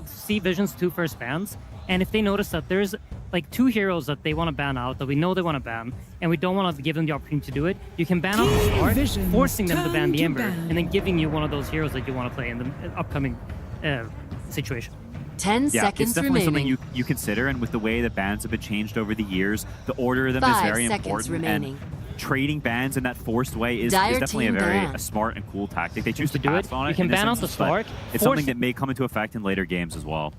see Vision's 2 first bans, and if they notice that there's like 2 heroes that they want to ban out, that we know they want to ban, and we don't want to give them the opportunity to do it, you can ban out the start, forcing them to ban the Ember, and then giving you one of those heroes that you want to play in the upcoming situation. 10 seconds it's definitely remaining. something you consider, and with the way the bans have been changed over the years, the order of them is very important. Remaining. And trading bans in that forced way is definitely a smart and cool tactic. They choose to do pass it. on it. You can ban out the start. It's something that may come into effect in later games as well.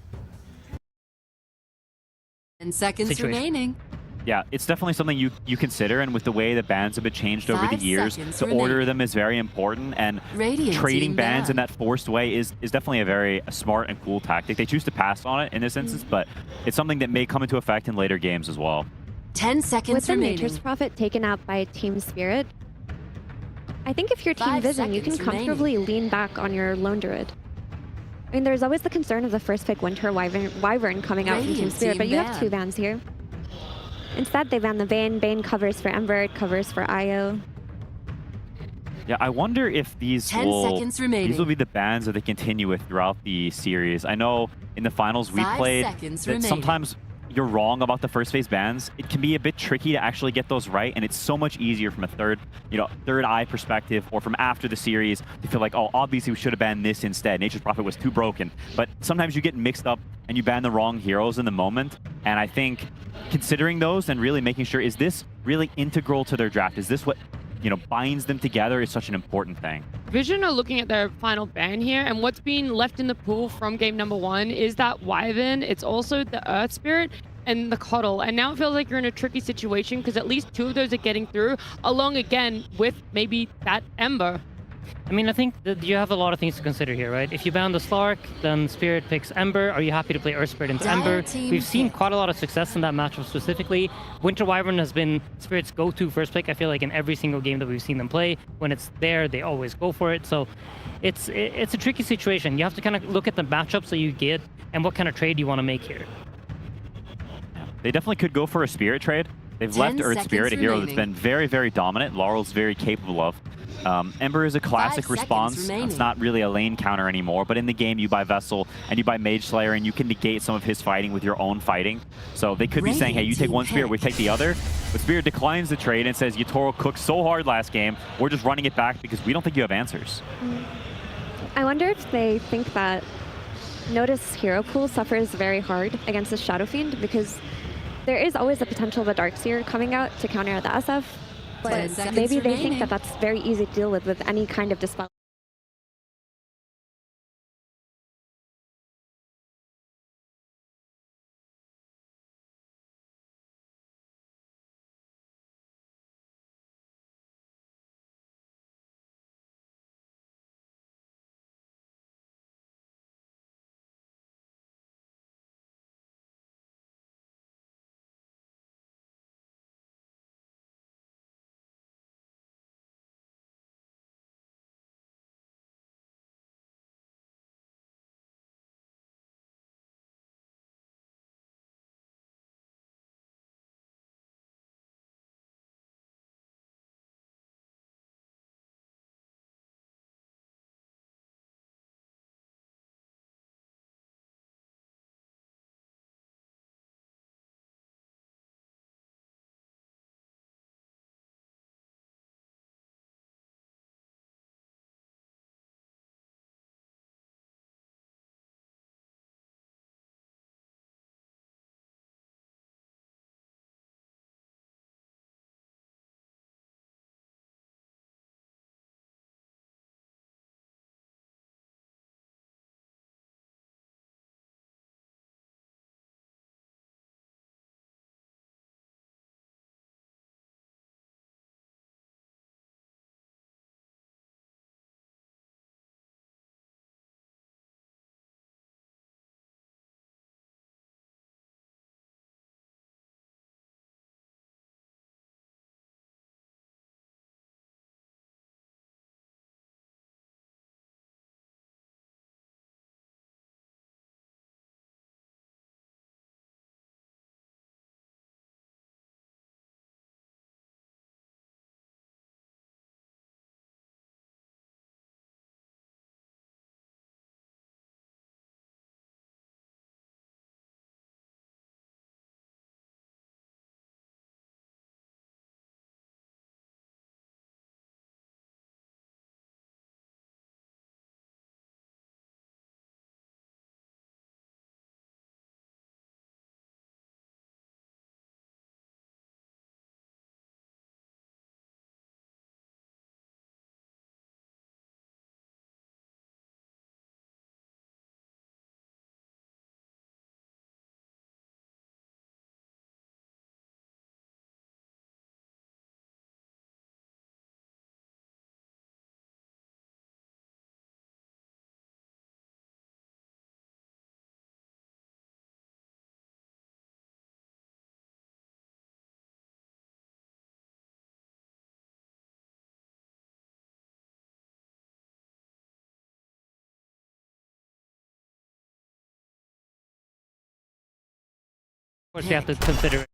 10 seconds remaining. Yeah, it's definitely something you consider, and with the way the bans have been changed over the years, the order of them is very important, and trading bans in that forced way is definitely a smart and cool tactic. They choose to pass on it in this instance, but it's something that may come into effect in later games as well. 10 seconds remaining. With the Nature's Prophet taken out by Team Spirit, I think if you're Team Vision, you can comfortably lean back on your Lone Druid. I mean, there's always the concern of the first pick Winter Wyvern coming out from Team Spirit, but you have 2 bans here. Instead, they ban the Bane. Bane covers for Ember, it covers for Io. Yeah, I wonder if these will be the bans that they continue with throughout the series. I know in the finals we played that sometimes you're wrong about the first phase bans. It can be a bit tricky to actually get those right, and it's so much easier from a third eye perspective, or from after the series to feel like, oh, obviously we should have banned this instead. Nature's Prophet was too broken. But sometimes you get mixed up and you ban the wrong heroes in the moment. And I think considering those and really making sure, is this really integral to their draft? Is this what binds them together is such an important thing. Vision are looking at their final ban here, and what's been left in the pool from game number 1 is that Wyvern, it's also the Earth Spirit, and the Coddle. And now it feels like you're in a tricky situation, because at least 2 of those are getting through, along again with maybe that Ember. I mean, I think that you have a lot of things to consider here, right? If you ban the Slark, then Spirit picks Ember. Are you happy to play Earth Spirit into Ember? We've seen quite a lot of success in that matchup specifically. Winter Wyvern has been Spirit's go-to first pick, I feel like, in every single game that we've seen them play. When it's there, they always go for it. So it's a tricky situation. You have to kind of look at the matchups that you get and what kind of trade you want to make here. They definitely could go for a Spirit trade. They've left Earth Spirit, a hero that's been very, very dominant. Laurel's very capable of. Ember is a classic response. It's not really a lane counter anymore, but in the game you buy Vessel and you buy Mage Slayer, and you can negate some of his fighting with your own fighting. So they could be saying, hey, you take one Spirit, we take the other. But Spirit declines the trade and says, Yatoro cooked so hard last game, we're just running it back because we don't think you have answers. I wonder if they think that Notice hero pool suffers very hard against the Shadow Fiend, because there is always the potential of a Darkseer coming out to counter the SF. But maybe they think that that's very easy to deal with any kind of Dispel. course, you have to consider.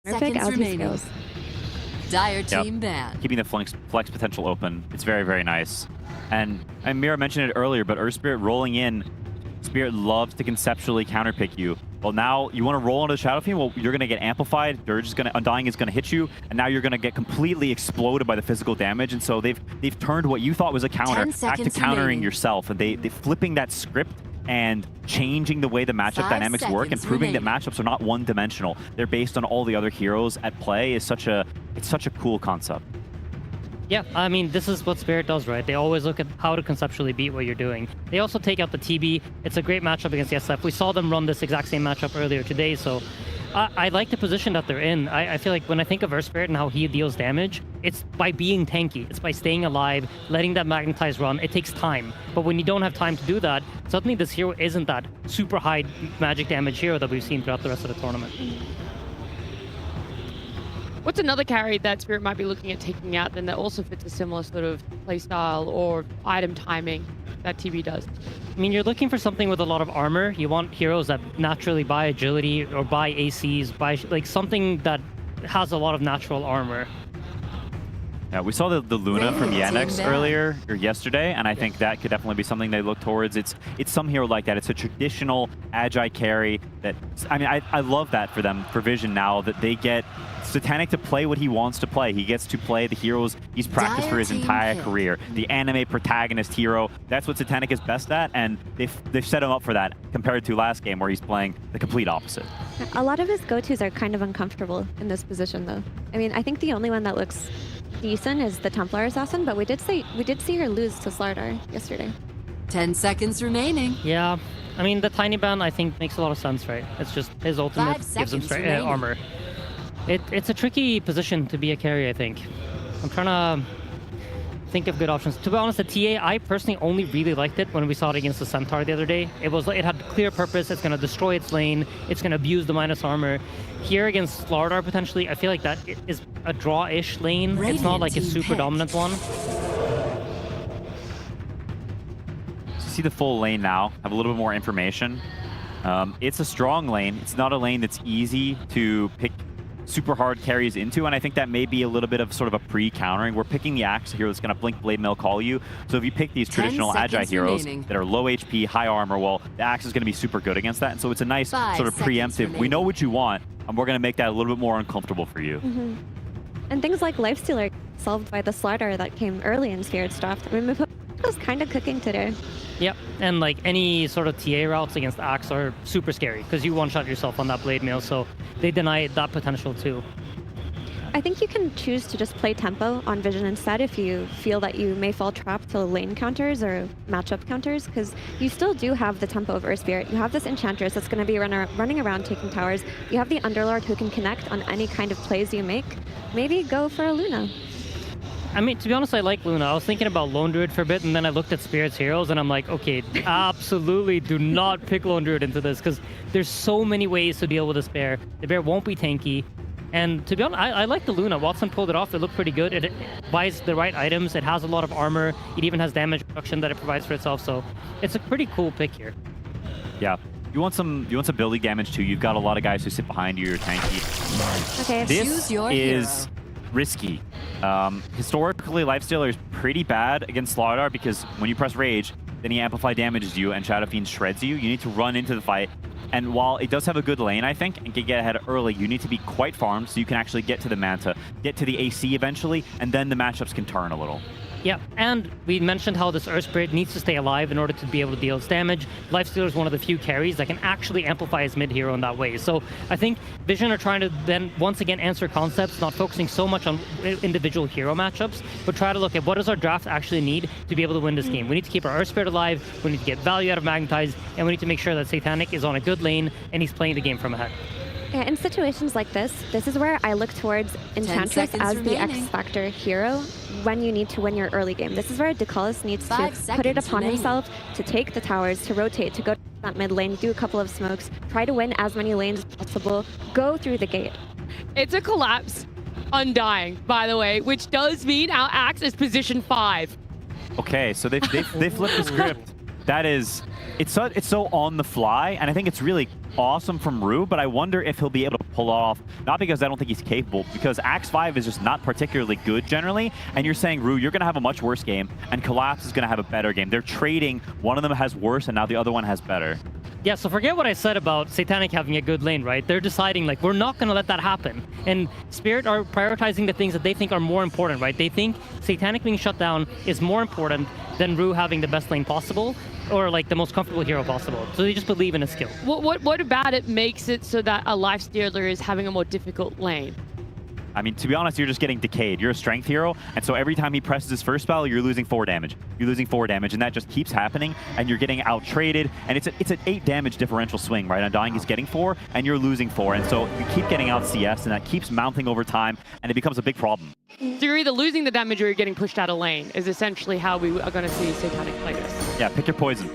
Seconds remaining. Dire team ban. Keeping the flex potential open. It's very, very nice. And Mira mentioned it earlier, but Earth Spirit rolling in, Spirit loves to conceptually counterpick you. Well, now you want to roll into the Shadow Fiend, well, you're going to get amplified. Dirge is going to, Undying is going to hit you, and now you're going to get completely exploded by the physical damage. And so they've turned what you thought was a counter back to countering yourself. And they're flipping that script and changing the way the matchup dynamics work and proving that matchups are not one-dimensional. They're based on all the other heroes at play. It's such a cool concept. Yeah, I mean, this is what Spirit does, right? They always look at how to conceptually beat what you're doing. They also take out the TB. It's a great matchup against the SF. We saw them run this exact same matchup earlier today, so I like the position that they're in. I feel like when I think of Earth Spirit and how he deals damage, it's by being tanky. It's by staying alive, letting that magnetize run. It takes time. But when you don't have time to do that, suddenly this hero isn't that super high magic damage hero that we've seen throughout the rest of the tournament. What's another carry that Spirit might be looking at taking out then that also fits a similar sort of playstyle or item timing that TB does? I mean, you're looking for something with a lot of armor. You want heroes that naturally buy agility or buy ACs, buy like something that has a lot of natural armor. Yeah, we saw the Luna from Yandex earlier or yesterday, and I think that could definitely be something they look towards. It's some hero like that. It's a traditional Agi carry that, I mean, I love that for them, for Vision now, that they get Satanic to play what he wants to play. He gets to play the heroes he's practiced for his entire career. The anime protagonist hero. That's what Satanic is best at, and they've set him up for that compared to last game where he's playing the complete opposite. A lot of his go-tos are kind of uncomfortable in this position, though. I mean, I think the only one that looks decent is the Templar Assassin, but we did see her lose to Slardar yesterday. 10 seconds remaining. Yeah, I mean, the tiny ban I think makes a lot of sense, right? It's just his ultimate gives him armor. It's a tricky position to be a carry, I think. I'm trying to think of good options. To be honest, the TA, I personally only really liked it when we saw it against the Centaur the other day. It had clear purpose. It's going to destroy its lane. It's going to abuse the minus armor. Here against Slardar, potentially, I feel like that is a draw-ish lane. It's not like a super dominant one. So see the full lane now. Have a little bit more information. It's a strong lane. It's not a lane that's easy to pick super hard carries into, and I think that may be a little bit of sort of a pre-countering. We're picking the Axe here that's going to Blink Blade Mill call you. So if you pick these traditional Agi heroes that are low HP, high armor, well, the Axe is going to be super good against that. And so it's a nice sort of preemptive. We know what you want, and we're going to make that a little bit more uncomfortable for you. And things like Lifestealer solved by the Slardar that came early in Spirit's draft. I mean, was kind of cooking today. Yep, and like any sort of TA routes against Axe are super scary because you one-shot yourself on that Blade Mail, so they deny that potential too. I think you can choose to just play tempo on Vision instead if you feel that you may fall trapped to lane counters or matchup counters, because you still do have the tempo of Earth Spirit. You have this Enchantress that's going to be running around taking towers. You have the Underlord who can connect on any kind of plays you make. Maybe go for a Luna. I mean, to be honest, I like Luna. I was thinking about Lone Druid for a bit, and then I looked at Spirit's heroes, and I'm like, okay, absolutely do not pick Lone Druid into this, because there's so many ways to deal with this bear. The bear won't be tanky. And to be honest, I like the Luna. Watson pulled it off. It looked pretty good. It buys the right items. It has a lot of armor. It even has damage reduction that it provides for itself. So it's a pretty cool pick here. Yeah. You want some building damage too. You've got a lot of guys who sit behind you. You're tanky. Okay, this is risky. Historically, Lifestealer is pretty bad against Slardar because when you press Rage, then he Amplify damages you and Shadow Fiend shreds you. You need to run into the fight. And while it does have a good lane, I think, and can get ahead early, you need to be quite farmed so you can actually get to the Manta, get to the AC eventually, and then the matchups can turn a little. Yeah, and we mentioned how this Earth Spirit needs to stay alive in order to be able to deal its damage. Lifestealer is one of the few carries that can actually amplify his mid hero in that way. So I think Vision are trying to then once again answer concepts, not focusing so much on individual hero matchups, but try to look at what does our draft actually need to be able to win this game. We need to keep our Earth Spirit alive, we need to get value out of Magnetize, and we need to make sure that Satanic is on a good lane and he's playing the game from ahead. Yeah, in situations like this is where I look towards Enchantress as the X-Factor hero when you need to win your early game. This is where Deculus needs to put it upon himself to take the towers, to rotate, to go to that mid lane, do a couple of smokes, try to win as many lanes as possible, go through the gate. It's a collapse Undying, by the way, which does mean our Axe is position 5. Okay, so they flipped the script. That is, it's so on the fly, and I think it's really awesome from Rue, but I wonder if he'll be able to pull off, not because I don't think he's capable, because Axe 5 is just not particularly good generally, and you're saying, Rue, you're going to have a much worse game, and Collapse is going to have a better game. They're trading, one of them has worse, and now the other one has better. Yeah, so forget what I said about Satanic having a good lane, right? They're deciding, like, we're not going to let that happen. And Spirit are prioritizing the things that they think are more important, right? They think Satanic being shut down is more important than Rue having the best lane possible, or like the most comfortable hero possible. So they just believe in his skill. What about it makes it so that a Lifestealer is having a more difficult lane? I mean, to be honest, you're just getting decayed. You're a strength hero, and so every time he presses his first spell, you're losing 4 damage. You're losing 4 damage, and that just keeps happening, and you're getting out-traded, and it's an 8 damage differential swing, right? Undying is getting 4, and you're losing 4, and so you keep getting out CS, and that keeps mounting over time, and it becomes a big problem. So you're either losing the damage or you're getting pushed out of lane, is essentially how we are going to see Satanic play this. Yeah, pick your poison.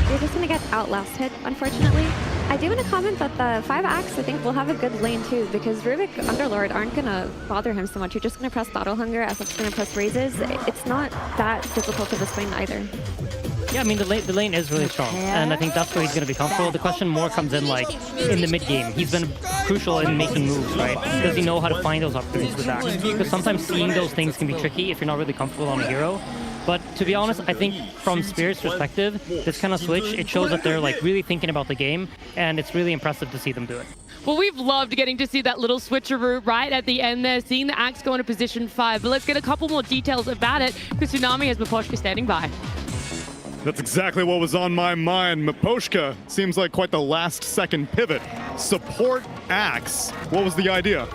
You're just going to get outlasted, unfortunately. I do want to comment that the 5 Axe, I think, will have a good lane too, because Rubik Underlord aren't going to bother him so much. You're just going to press Battle Hunger, as it's going to press Raises. It's not that difficult of a swing either. Yeah, I mean, the lane is really strong, and I think that's where he's going to be comfortable. The question more comes in, like, in the mid-game. He's been crucial in making moves, right? Does he know how to find those opportunities with Axe? Because sometimes seeing those things can be tricky if you're not really comfortable on a hero. But to be honest, I think from Spirit's perspective, this kind of switch, it shows that they're like really thinking about the game, and it's really impressive to see them do it. Well, we've loved getting to see that little switcheroo right at the end there, seeing the Axe go into position 5. But let's get a couple more details about it, because Tsunami has Miposhka standing by. That's exactly what was on my mind. Miposhka seems like quite the last-second pivot. Support Axe. What was the idea?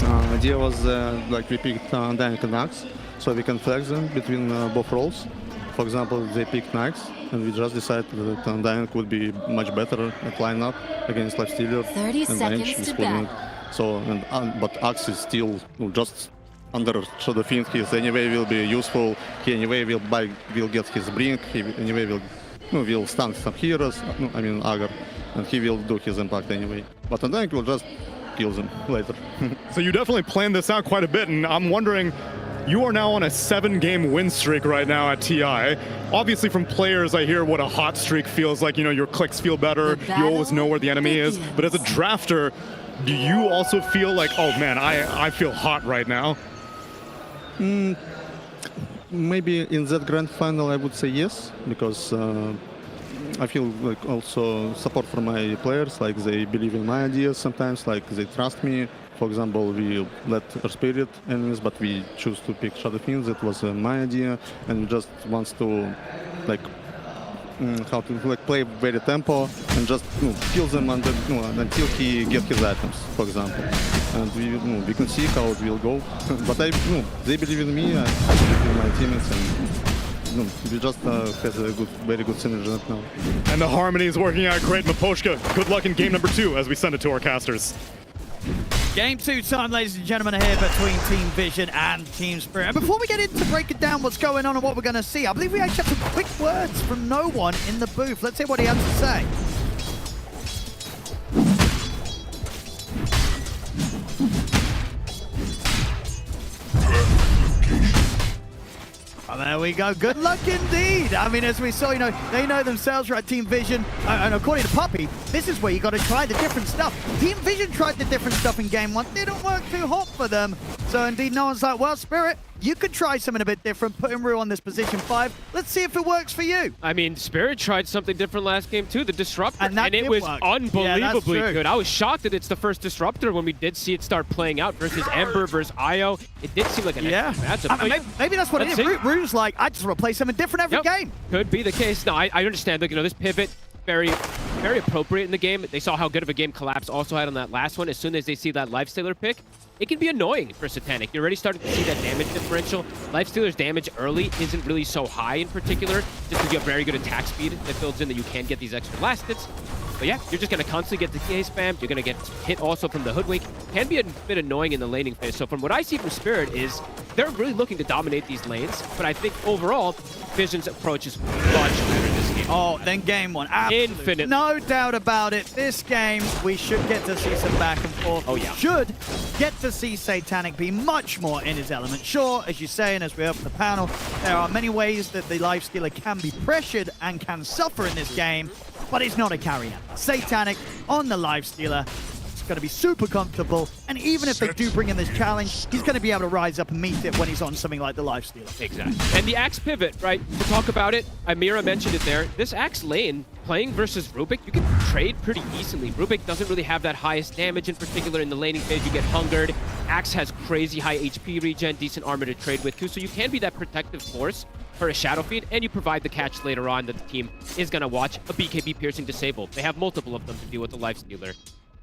Idea was like we picked Undying and Axe, so we can flex them between both roles. For example, they picked Axe, and we just decided that Undying would be much better at lineup against Lifestealer 30 and seconds bench. to bat. So, but Axe is still just under Shadow Fiend, he anyway will be useful. He anyway will get his brink. He anyway will stun some heroes. I mean Agar, and he will do his impact anyway. But Undying will just kill them later. So you definitely planned this out quite a bit, and I'm wondering, you are now on a 7-game win streak right now at TI. Obviously from players, I hear what a hot streak feels like. You know, your clicks feel better, you always know where the enemy is. But as a drafter, do you also feel like, oh man, I feel hot right now? Maybe in that grand final I would say yes, because I feel like also support from my players, like they believe in my ideas sometimes, like they trust me. For example, we let our spirit enemies, but we choose to pick Shadow Fiends. That was my idea, and we just wants to like how to like play very tempo and just kill them until he get his items, for example. And we can see how it will go. But they believe in me, I believe in my teammates, and we just have a very good synergy right now. And the harmony is working out great. Miposhka, good luck in game number 2 as we send it to our casters. Game 2 time, ladies and gentlemen, here between Team Vision and Team Spirit. And before we get into breaking down what's going on and what we're going to see, I believe we actually have some quick words from no one in the booth. Let's hear what he has to say. Oh, there we go. Good luck indeed. I mean, as we saw, they know themselves, right? Team Vision, and according to Puppy, this is where you got to try the different stuff. Team Vision tried the different stuff in game 1. Didn't work too hot for them. So indeed, no one's like, well, Spirit, you could try something a bit different, putting Rue on this position 5. Let's see if it works for you. I mean, Spirit tried something different last game too, the Disruptor, and it was work. unbelievably good. I was shocked that it's the first Disruptor when we did see it start playing out versus Ember versus Io. It did seem like an excellent matchup. I mean, maybe that's what it is. Rue's like, I just want to play something different every game. Could be the case. No, I understand. Look, this pivot, very appropriate in the game. They saw how good of a game Collapse also had on that last one. As soon as they see that Lifestealer pick, it can be annoying for Satanic. You're already starting to see that damage differential. Lifestealer's damage early isn't really so high in particular, just because you have very good attack speed that builds in that you can get these extra last hits. But yeah, you're just going to constantly get the DA spammed. You're going to get hit also from the Hoodwink. Can be a bit annoying in the laning phase. So from what I see from Spirit is they're really looking to dominate these lanes. But I think overall, Vision's approach is much better this game. Oh, then game 1. Absolutely. Infinite. No doubt about it. This game, we should get to see some back and forth. Oh, yeah. Should get to see Satanic be much more in his element. Sure, as you say, and as we open the panel, there are many ways that the Lifestealer can be pressured and can suffer in this game, but it's not a carry out. Satanic on the Lifestealer. It's going to be super comfortable, and even if they do bring in this challenge, he's going to be able to rise up and meet it when he's on something like the Lifestealer. Exactly. And the Axe pivot, right? To talk about it, Amira mentioned it there. This Axe lane, playing versus Rubik, you can trade pretty easily. Rubik doesn't really have that highest damage, in particular in the laning phase. You get hungered. Axe has crazy high HP regen, decent armor to trade with too, so you can be that protective force for a Shadow Feed, and you provide the catch later on that the team is going to watch a BKB piercing disable. They have multiple of them to deal with the Lifestealer.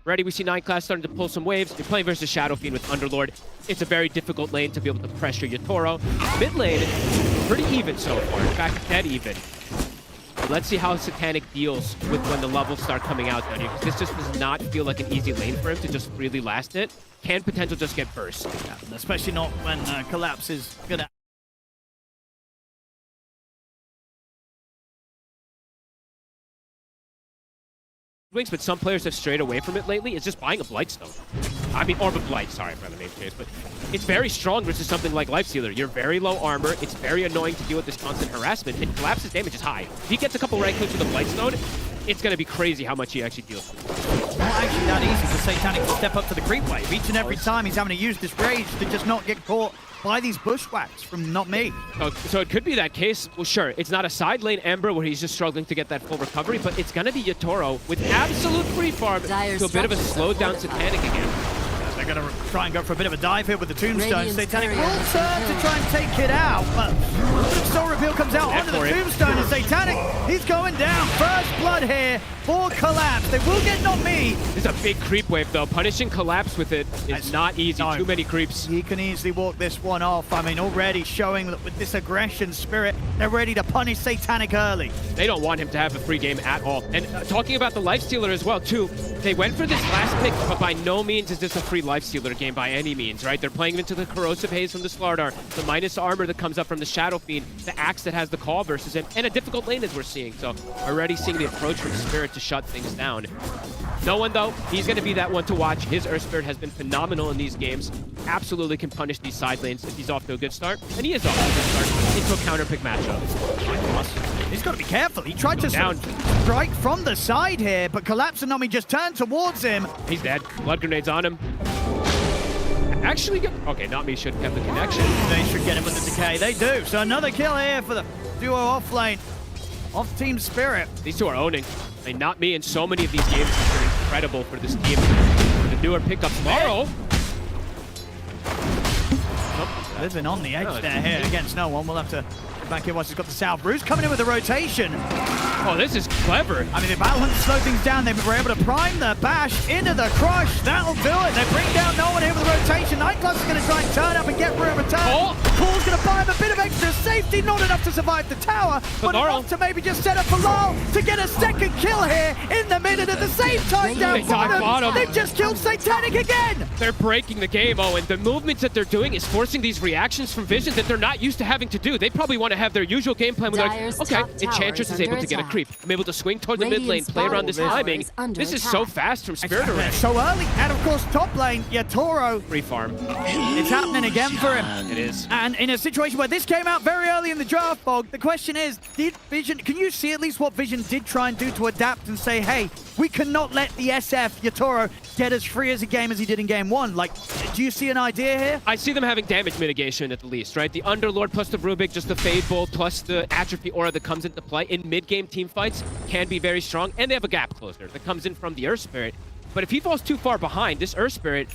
Ready, we see 9 class starting to pull some waves. You're playing versus Shadow Fiend with Underlord. It's a very difficult lane to be able to pressure Yatoro. Mid lane, pretty even so far. In fact, dead even. But let's see how Satanic deals with when the levels start coming out down here, because this just does not feel like an easy lane for him to just really last it. Can potential just get burst. Yeah, especially not when Collapse is going to... Wings, but some players have strayed away from it lately. It's just buying a Blightstone. I mean, Orb of Blight, sorry for the name change, but it's very strong versus something like Lifestealer. You're very low armor. It's very annoying to deal with this constant harassment, and Collapse's damage is high. If he gets a couple right clicks with a Blightstone, it's going to be crazy how much he actually deals with. It's not actually that easy for Satanic to step up to the creep wave. Each and every time he's having to use this rage to just not get caught by these bushwhacks from not me. So it could be that case. Well, sure, it's not a side lane Ember where he's just struggling to get that full recovery, but it's going to be Yatoro with absolute free farm to a bit of a slowed down Satanic again. They're going to try and go for a bit of a dive here with the Tombstone. Satanic will turn to try and take it out, but Soul Reveal comes out onto the Tombstone, and Satanic, He's going down. First blood here for Collapse. They will get not me. This is a big creep wave, though. Punishing Collapse with it is not easy. No. Too many creeps. He can easily walk this one off. I mean, already showing that with this aggression spirit, they're ready to punish Satanic early. They don't want him to have a free game at all. And talking about the Lifestealer as well, too, they went for this last pick, but by no means is this a free Lifestealer game by any means, right? They're playing into the Corrosive Haze from the Slardar, the minus armor that comes up from the Shadow Fiend, the Axe that has the call versus him, and a difficult lane as we're seeing. So already seeing the approach from Spirit to shut things down. No one, though, he's going to be that one to watch. His Earth Spirit has been phenomenal in these games. Absolutely can punish these side lanes if he's off to a good start. And he is off to a good start into a counter pick matchup. He's got to be careful. He tried to strike from the side here, but Collapse and Nomi just turned towards him. He's dead. Blood grenades on him. Actually, okay, not me should have the connection. They should get him with the decay. They do. So another kill here for the duo off lane of Team Spirit. These two are owning. I mean, not me in so many of these games are incredible for this team. The newer pickup tomorrow. Living on the edge there here against no one. We'll have to get back here once he's got the South. Bruce coming in with a rotation. Oh, this is clever. I mean, the Battle Hunt slowed things down. They were able to prime the bash into the crush. That'll do it. They bring down no one here with the rotation. Nightclub's going to try and turn up and get room return. Cool's going to buy him a bit of extra safety. Not enough to survive the tower, but enough to maybe just set up for Lal to get a second kill here in the minute at the same time down bottom. They've just killed Satanic again. They're breaking the game, and the movements that they're doing is forcing these reactions from Vision that they're not used to having to do. They probably want to have their usual game plan where they're like, okay, Enchantress is able to get a creep. I'm able to swing towards the mid lane, play around this timing. This is so fast from Spirit already. So early, and of course top lane, Yatoro. Free farm. It's happening again for him. It is. And in a situation where this came out very early in the draft, Bog, the question is, did Vision, can you see at least what Vision did try and do to adapt and say, hey, we cannot let the SF, Yatoro, get as free as a game as he did in game one? Like, do you see an idea here? I see them having damage mitigation at the least, right? The Underlord plus the Rubik, just the Fade Bolt plus the Atrophy Aura that comes into play in mid-game team fights can be very strong, and they have a gap closer that comes in from the Earth Spirit. But if he falls too far behind, this Earth Spirit,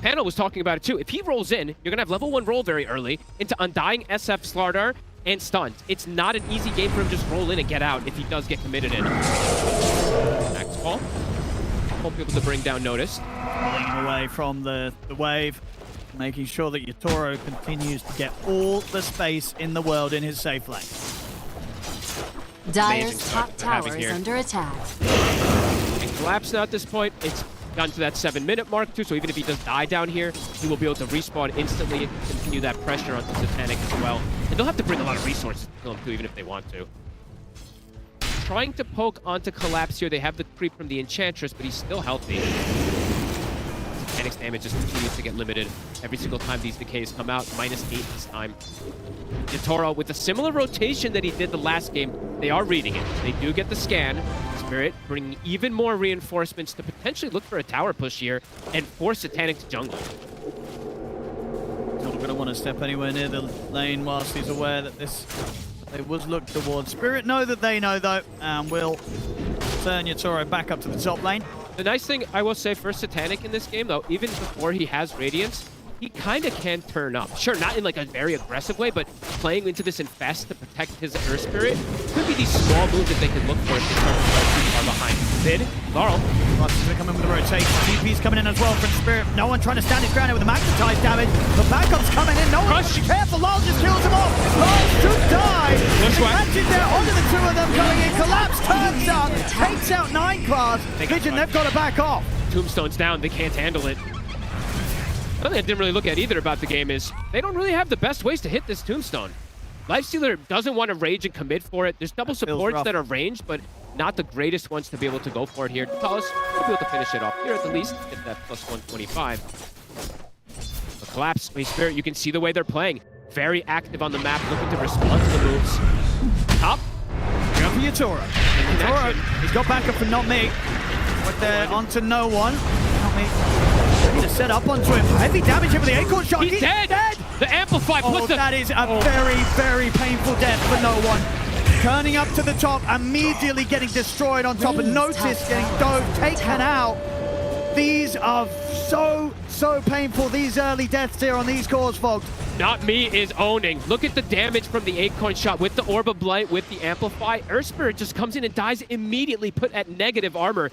Panel was talking about it too, if he rolls in, you're going to have level 1 roll very early into Undying, SF, Slardar, and Stunned. It's not an easy game for him to just roll in and get out if he does get committed in. Next call. Won't be able to bring down Notice. Pulling him away from the wave, making sure that Yatoro continues to get all the space in the world in his safe lane. Dire's top tower is under attack. And Collapse now at this point. It's gotten to that 7-minute mark too, so even if he does die down here, he will be able to respawn instantly and continue that pressure onto Satanic as well. And they'll have to bring a lot of resources to kill him too, even if they want to. Trying to poke onto Collapse here. They have the creep from the Enchantress, but he's still healthy. Satanic's damage just continues to get limited every single time these decays come out. -8 this time. Yatoro, with a similar rotation that he did the last game, they are reading it. They do get the scan. Spirit bringing even more reinforcements to potentially look for a tower push here and force Satanic to jungle. Not going to want to step anywhere near the lane whilst he's aware that they was looked towards. Spirit know that they know though, and will turn Yatoro back up to the top lane. The nice thing I will say for Satanic in this game though, even before he has Radiance, he kind of can turn up. Sure, not in like a very aggressive way, but playing into this infest to protect his Earth Spirit could be these small moves that they could look for if they start to play too far behind. Vid, Laurel. Ross is going to come in with a rotation. TP's coming in as well from Spirit. No one trying to stand his ground here with the magnetized damage. The backup's coming in. No one. Be careful. Lal just kills him off. Lal should die. Imagine there onto the two of them coming in. Collapse turns up, takes out 9 class. Vision, they've got to back off. Tombstone's down. They can't handle it. Something I didn't really look at either about the game is they don't really have the best ways to hit this Tombstone. Lifestealer doesn't want to rage and commit for it. There's double supports that are ranged, but not the greatest ones to be able to go for it here. Talos will be able to finish it off here at the least, get that +125. The Collapse, Spirit, you can see the way they're playing. Very active on the map, looking to respond to the moves. Top. Go for Yatoro. Yatoro, he's got backup for Not Me. But they're onto no one. Not Me. Ready to set up onto him. Heavy damage here with the acorn shot. He's dead! The Amplify puts that is a very, very painful death for no one. Turning up to the top, immediately getting destroyed on top, and Notice getting dove, taken out. These are so So painful, these early deaths here on these cores, folks. Not Me is owning. Look at the damage from the Acorn shot with the Orb of Blight, with the Amplify. Earth Spirit just comes in and dies immediately, put at negative armor.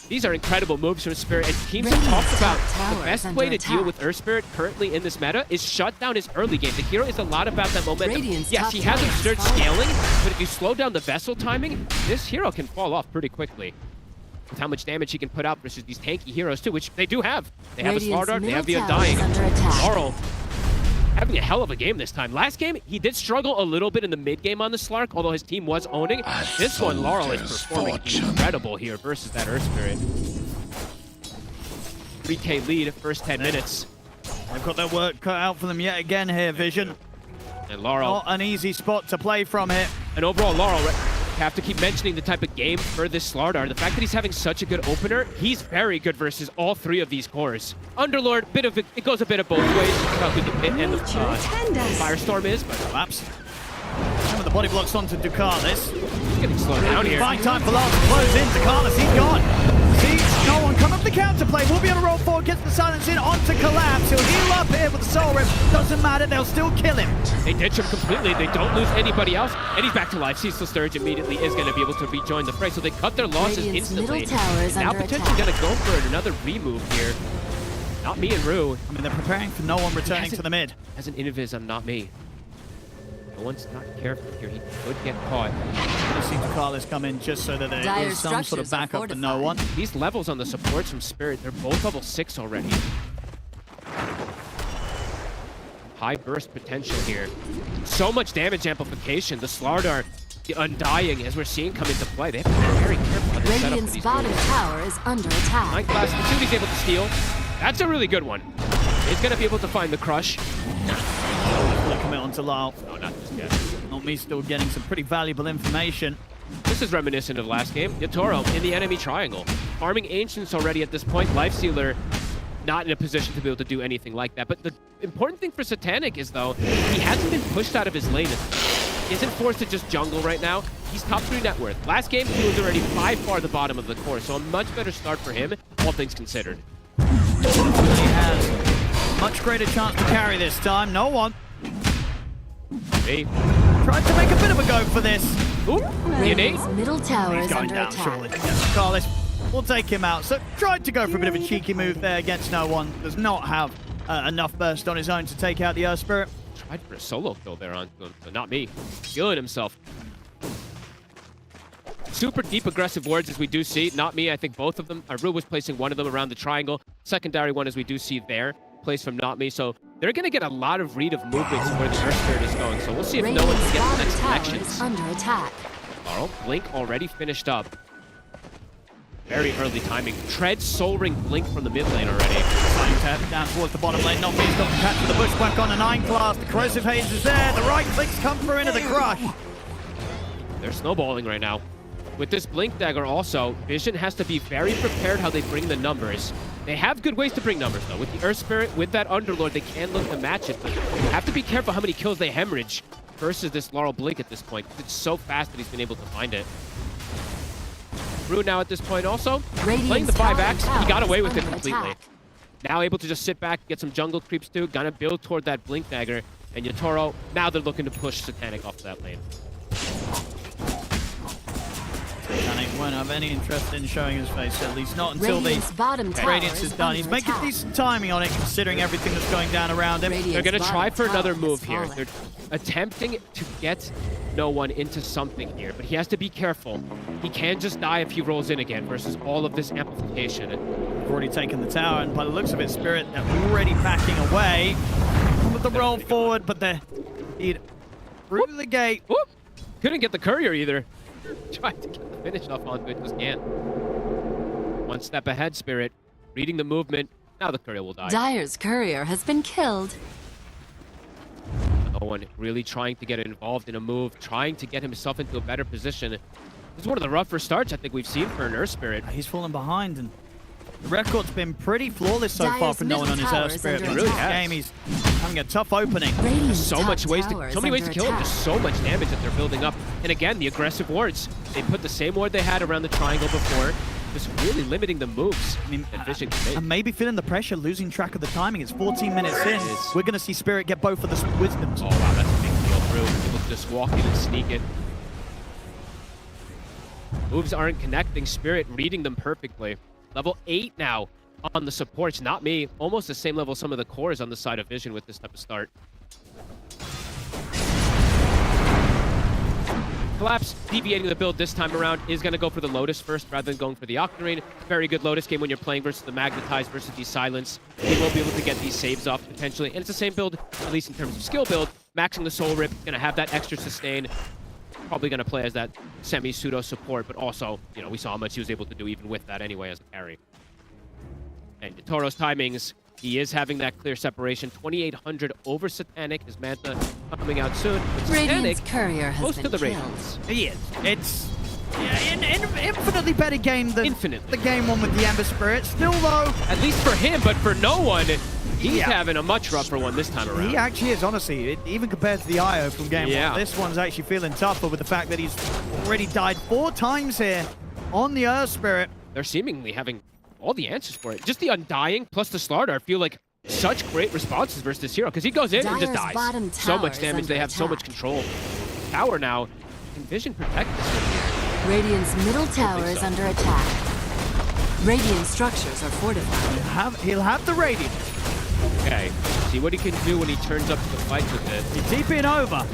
These are incredible moves from Spirit, and teams have talked about the best way to deal with Earth Spirit currently in this meta is shut down his early game. The hero is a lot about that momentum. Yes, he has absurd scaling, but if you slow down the vessel timing, this hero can fall off pretty quickly. With how much damage he can put out versus these tanky heroes too, which they do have. They have a Smart Art, they have the Undying. Laurel having a hell of a game this time. Last game, he did struggle a little bit in the mid game on the Slark, although his team was owning. This one, Laurel is performing incredible here versus that Earth Spirit. 3K lead, first 10 minutes. They've got their work cut out for them yet again here, Vision. And Laurel. Not an easy spot to play from here. And overall, Laurel, have to keep mentioning the type of game for this Slardar. The fact that he's having such a good opener, he's very good versus all three of these cores. Underlord, it goes a bit of both ways. How good the pit and the Firestorm is, but collapse. Remember the body blocks onto Ducalis. He's getting slowed down here. Fine time for Lars to close in. Ducalis, he's gone. See, no one come up the counterplay. Will be able to roll forward, gets the silence in onto Collapse. He'll heal up here with the Soul Rip. Doesn't matter, they'll still kill him. They ditch him completely. They don't lose anybody else. And he's back to life. Cecil Sturge immediately is going to be able to rejoin the fray. So they cut their losses instantly. Now potentially going to go for another remove here. Not Me and Rue. I mean, they're preparing for no one returning to the mid. As an invis on Not Me. No one's not careful here. He could get caught. I see Ducalis come in just so that there is some sort of backup for no one. These levels on the supports from Spirit, they're both level 6 already. High burst potential here. So much damage amplification. The Slardar, the Undying, as we're seeing come into play. They have to be very careful on the setup for these bottom tower is under attack. Night Glass, as soon as he's able to steal, that's a really good one. He's going to be able to find the crush. Commit onto Lyle. No, not just yet. Not Me still getting some pretty valuable information. This is reminiscent of last game. Yatoro in the enemy triangle. Farming Ancients already at this point. Lifestealer not in a position to be able to do anything like that. But the important thing for Satanic is, though, he hasn't been pushed out of his lane. He isn't forced to just jungle right now. He's top 3 net worth. Last game, he was already by far the bottom of the core, so a much better start for him, all things considered. He has much greater chance to carry this time. No one. Me. Tried to make a bit of a go for this. Ooh, middle tower is under down, attack. surely. Yes, Carlos will take him out. So tried to go for a bit of a cheeky move there against no one. Does not have enough burst on his own to take out the Earth Spirit. Tried for a solo kill there on him, but not Me. Feeling himself. Super deep aggressive wards as we do see. Not Me, I think both of them. Rue was placing one of them around the triangle. Secondary one as we do see there. Placed from Not Me. So they're going to get a lot of read of movements where the Earth Spirit is going. So we'll see if no one can get the next connections. Under attack. Laurel, Blink already finished up. Very early timing. Tread Soul Ring Blink from the mid lane already. Tap down towards the bottom lane. Not Me's got the catch with the Bushwhack on a 9 class. The Corrosive Haze is there. The right clicks come through into the crush. They're snowballing right now. With this Blink Dagger also, Vision has to be very prepared how they bring the numbers. They have good ways to bring numbers, though. With the Earth Spirit, with that Underlord, they can look to match it, but you have to be careful how many kills they hemorrhage versus this Laurel Blink at this point. It's so fast that he's been able to find it. Rue now at this point also, playing the 5-axe, he got away with it completely. Now able to just sit back, get some jungle creeps too, gonna build toward that Blink Dagger, and Yatoro, now they're looking to push Satanic off that lane. Satanic won't have any interest in showing his face, at least not until the Radiance is done. He's making decent timing on it, considering everything that's going down around him. They're going to try for another move here. They're attempting to get no one into something here, but he has to be careful. He can just die if he rolls in again versus all of this amplification. We've already taken the tower, and by the looks of it, Spirit, they're already backing away. With the roll forward, but they're through the gate. Whoop. Couldn't get the courier either. Tried to get the finish off onto it, just can't. One step ahead, Spirit. Reading the movement. Now the courier will die. Dire's courier has been killed. No one really trying to get involved in a move, trying to get himself into a better position. This is one of the rougher starts I think we've seen for an Earth Spirit. He's fallen behind, and the record's been pretty flawless so far for no one on his Earth Spirit. It really has. Game, he's having a tough opening. There's so many ways to kill him. There's so much damage that they're building up. And again, the aggressive wards. They put the same ward they had around the triangle before. just really limiting the moves that Vici can make. And maybe feeling the pressure, losing track of the timing. It's 14 minutes in. We're going to see Spirit get both of the wisdoms. Oh, wow, that's a big deal, Brew. Able to just walk in and sneak it. Moves aren't connecting. Spirit reading them perfectly. Level 8 now on the supports. Not me. Almost the same level some of the cores on the side of Vision with this type of start. Collapse deviating the build this time around is going to go for the Lotus first rather than going for the Octarine. Very good Lotus game when you're playing versus the Magnetize versus the Silence. He will be able to get these saves off potentially. And it's the same build, at least in terms of skill build. Maxing the Soul Rip, going to have that extra sustain. Probably going to play as that semi-pseudo support, but also, you know, we saw how much he was able to do even with that anyway as a carry. And Yatoro's timings, he is having that clear separation. 2,800 over Satanic. His Manta coming out soon. But Radiant's Satanic courier has close been to the killed. Radiants. He is. It's an infinitely better game than Infinitely. the game one with the Ember Spirit. Still, though, At least for him, but for no one, he's having a much rougher one this time around. he actually is, honestly. Even compared to the IO from game one, this one's actually feeling tougher with the fact that he's already died 4 times here on the Earth Spirit. They're seemingly having all the answers for it. Just the Undying plus the Slaughter feel like such great responses versus this hero, because he goes in and just Dire's bottom dies. So tower much is damage, they under have so much attack. control. Tower now, can Vision protect this one? Radiant's middle tower is under attack. Radiant structures are fortified. He'll have the Radiant. Okay, see what he can do when he turns up to the fight with it. He's TPing over.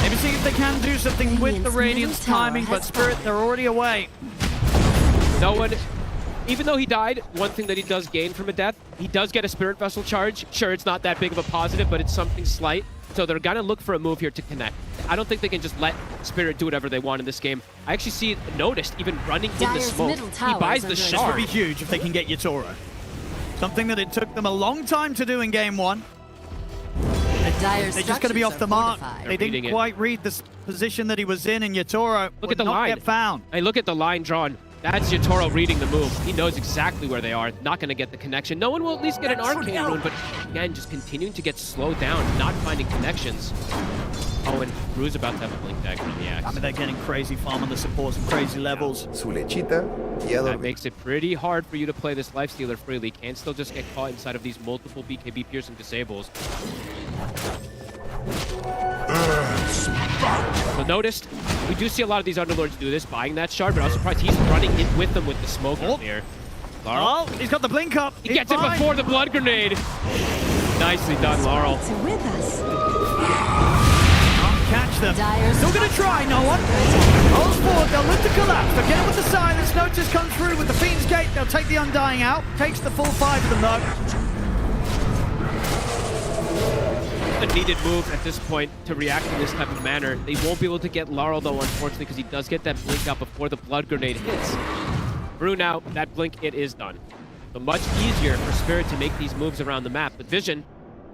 Maybe see if they can do something with the Radiant's Radiant's middle tower timing, but has Spirit, fallen. they're already away. No one, even though he died, one thing that he does gain from a death, he does get a Spirit Vessel charge. Sure, it's not that big of a positive, but it's something slight. So they're gonna look for a move here to connect. I don't think they can just let Spirit do whatever they want in this game. I actually see it noticed even running in the Dire's smoke. middle He tower buys is the under This would shard. be huge if they can get Yatoro. Something that it took them a long time to do in game one. Dire's They're just going to be structures off the are mark. fortified. They didn't reading it. quite read the position that he was in, and Yatoro Look would at the not line. get found. Hey, look at the line drawn. That's Yatoro reading the move. He knows exactly where they are. Not going to get the connection. No one will at least get an Arcane Rune, but again, just continuing to get slowed down, not finding connections. Oh, and Brew's about to have a blink dagger on the I axe. mean, they're getting crazy farm on the supports and crazy levels. Su lechita y a That dormir. makes it pretty hard for you to play this Lifestealer freely. Can still just get caught inside of these multiple BKB piercing disables. So noticed, we do see a lot of these Underlords do this, buying that shard, but I was surprised he's running in with them with the smoke earlier. Laurel, Oh, he's got the blink up. he gets it before the blood grenade. Nicely done, Laurel. With us. Can't catch them. Dire's Still going to try, no one. Rolls forward, they'll look to collapse. They'll get it with the silence. Notice comes through with the Fiend's Gate. They'll take the Undying out. Takes the full 5 of them, though. A needed move at this point to react in this type of manner. They won't be able to get Laurel, though, unfortunately, because he does get that blink out before the blood grenade hits. Brew now, that blink, it is done. So much easier for Spirit to make these moves around the map. But Vision,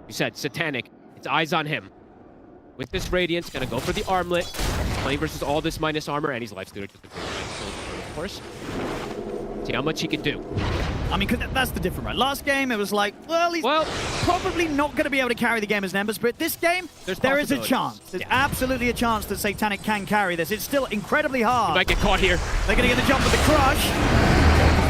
you said, Satanic, it's eyes on him. With this Radiance, gonna go for the armlet. Playing versus all this minus armor, and he's Lifestealer, just a great of course. See how much he can do. I mean, 'cause that's the difference, right? Last game, it was like, well, he's probably not going to be able to carry the game as an Ember Spirit. This game, there is a possibilities. chance. There's absolutely a chance that Satanic can carry this. It's still incredibly hard. He might get caught here. They're going to get the jump with the crush.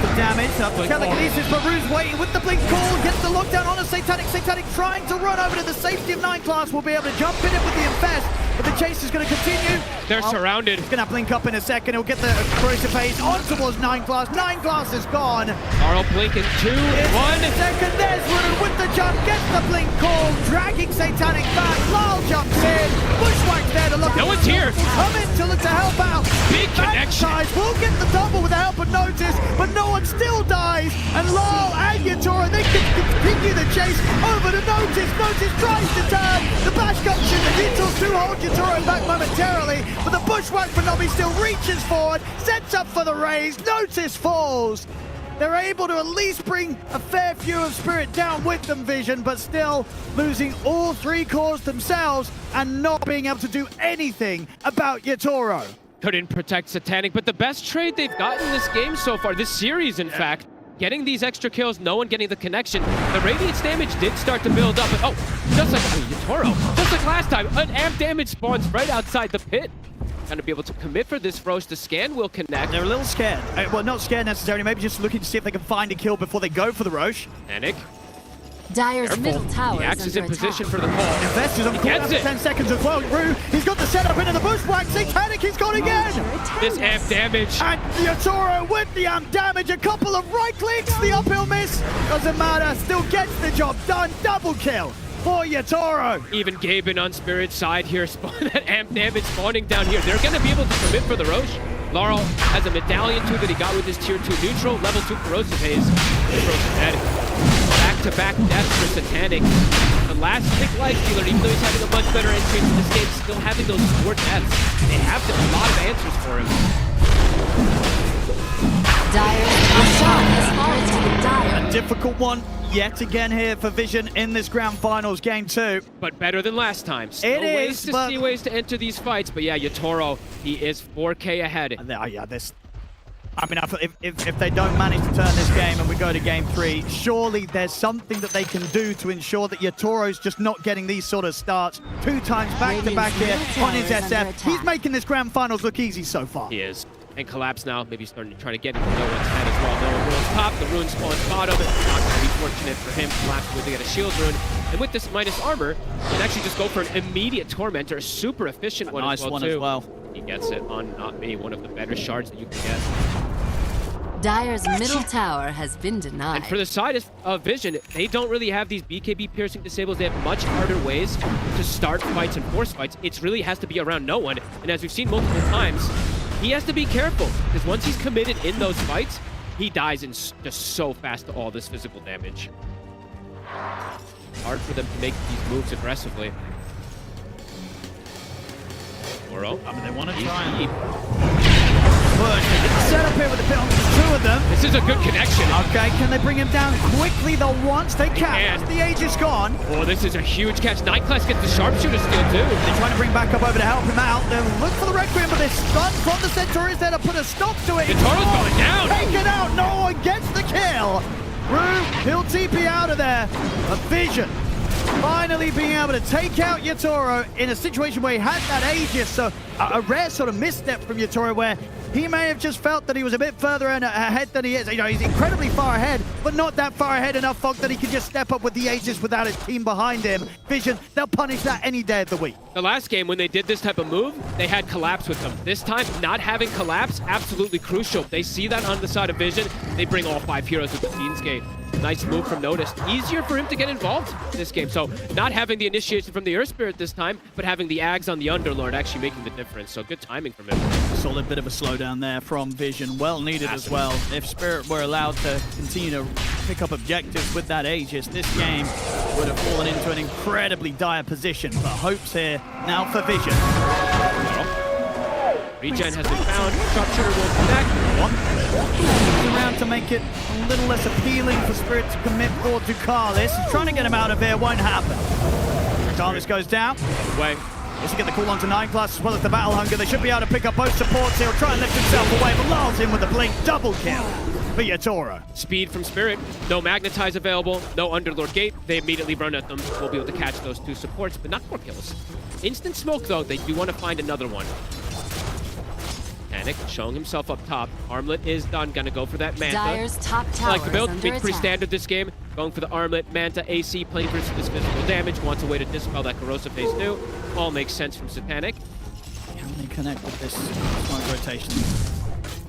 The damage up to telekinesis, but Rue's waiting with the blink call. Gets the lockdown on a Satanic. Satanic trying to run over to the safety of 9 class. Will be able to jump in it with the infest, but the chase is going to continue. They're surrounded. He's going to blink up in a second. He'll get the corrosive haze on towards 9 class. 9 class is gone. Laurel blinking 2, 1. Second, there's Rue with the jump, gets the blink call, dragging Satanic back. Lyle jumps in, Bushwhack's there to look. No one's here. Come in to look to help out. Big connection. Backside will get the double with the help of Notice, but no one still dies. And Lyle and Yatoro, they can continue the chase over to Notice. Notice tries to turn. The bash comes in, the details to hold Yatoro back momentarily, but the Bushwhack for Nobby still reaches forward, sets up for the raise. Notice falls. They're able to at least bring a fair few of Spirit down with them, Vision, but still losing all 3 cores themselves and not being able to do anything about Yatoro. Couldn't protect Satanic, but the best trade they've gotten this game so far, this series in fact, getting these extra kills, no one getting the connection. The Radiance damage did start to build up, but just like Yatoro, just like last time, an amp damage spawns right outside the pit. Going to be able to commit for this Roche. The scan will connect. They're a little scared. Well, not scared necessarily. Maybe just looking to see if they can find a kill before they go for the Roche. Panic. Dyer's Careful. middle tower The Axe is in under position attack. for the call. Investors on He call gets after it. 10 seconds as well. Rue, he's got the setup into the bushwhack. Satanic, he's gone again. This amp damage. And Yatoro with the amp damage. A couple of right clicks. The uphill miss. Doesn't matter. Still gets the job done. Double kill for Yatoro. Even Gaben on Spirit's side here, that amp damage spawning down here. They're going to be able to commit for the Roche. Laurel has a medallion 2 that he got with his tier 2 neutral. Level 2 corrosive haze. Roche is dead. Back-to-back deaths for Satanic. The last pick life stealer, even though he's having a much better entry into this game, still having those 4 deaths. They have a lot of answers for him. A difficult one yet again here for Vision in this grand finals game 2. But better than last time. Still It ways is, to see ways to enter these fights. But yeah, Yatoro, he is 4K ahead. Yeah, I mean, if they don't manage to turn this game and we go to game 3, surely there's something that they can do to ensure that Yatoro's just not getting these sort of starts 2 times back-to-back here on his SF. He's making this grand finals look easy so far. He is. And Collapse now, maybe starting to try to get into no one's head as well. No one ruins top, the rune spawns bottom. It's not going to be fortunate for him. Collapse with to get a shield rune. And with this minus armor, he can actually just go for an immediate Tormentor, a super efficient one nice as well, one too. as well. He gets it on Not Me, one of the better shards that you can get. Dyer's middle tower has been denied. And for the side of Vision, they don't really have these BKB piercing disables. They have much harder ways to start fights and force fights. It really has to be around no one. And as we've seen multiple times, he has to be careful, because once he's committed in those fights, he dies in just so fast to all this physical damage. Hard for them to make these moves aggressively. Oro. I mean, they want to try and push. They get the setup here with the pit on 2 of them. This is a good connection. Okay, can they bring him down quickly though once they can? The age is gone. Oh, this is a huge catch. Nightclass gets the sharpshooter steal too. They're trying to bring back up over to help him out. They'll look for the Requiem, but they're stunned from the Centaurus there to put a stop to it. Yatoro's going down. Taken out. No one gets the kill. Rue, he'll TP out of there. A Vision finally being able to take out Yatoro in a situation where he had that Aegis. So a rare sort of misstep from Yatoro where he may have just felt that he was a bit further ahead than he is. You know, he's incredibly far ahead, but not that far ahead enough, Fog, that he can just step up with the Aegis without his team behind him. Vision, they'll punish that any day of the week. The last game, when they did this type of move, they had Collapse with them. This time, not having Collapse, absolutely crucial. They see that on the side of Vision. They bring all 5 heroes with the Fiend's Gate. Nice move from Notice. Easier for him to get involved in this game. So not having the initiation from the Earth Spirit this time, but having the Ags on the Underlord actually making the difference. So good timing from him. Solid bit of a slowdown there from Vision. Well needed as well. If Spirit were allowed to continue to pick up objectives with that Aegis, this game would have fallen into an incredibly dire position. But hopes here now for Vision. Regen has been found. Sharpshooter will connect. Around to make it a little less appealing for Spirit to commit for Ducalis. He's trying to get him out of here, won't happen. Ducalis goes down. Way. Just to get the call onto 9 Class as well as the Battle Hunger. They should be able to pick up both supports. He'll try and lift himself away, but lulls in with the blink. Double kill for Yatoro. Speed from Spirit. No Magnetize available. No Underlord Gate. They immediately run at them. We'll be able to catch those 2 supports, but not 4 kills. Instant smoke, though. They do want to find another one. Panic showing himself up top. Armlet is done. Gonna go for that Manta. Dyer's top tower Like the build, is being under pretty attack. standard this game. Going for the Armlet, Manta, AC, playing versus this physical damage. Wants a way to dispel that corrosive phase too. All makes sense from Satanic. Can they connect with this smoke rotation?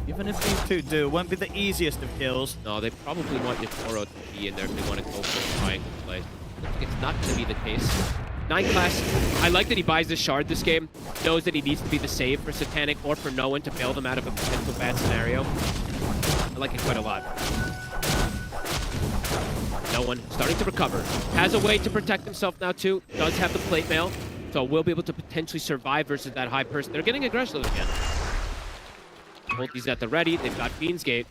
Even if these 2 do, it won't be the easiest of kills. No, they probably want Yatoro to be in there if they want to go for a triangle play. It's not going to be the case. 9 Class, I like that he buys this shard this game. Knows that he needs to be the save for Satanic or for no one to bail them out of a potential bad scenario. I like it quite a lot. No one starting to recover. Has a way to protect himself now too. Does have the plate mail. So will be able to potentially survive versus that high person. They're getting aggressive again. Multi's at the ready. They've got Fiend's Gate.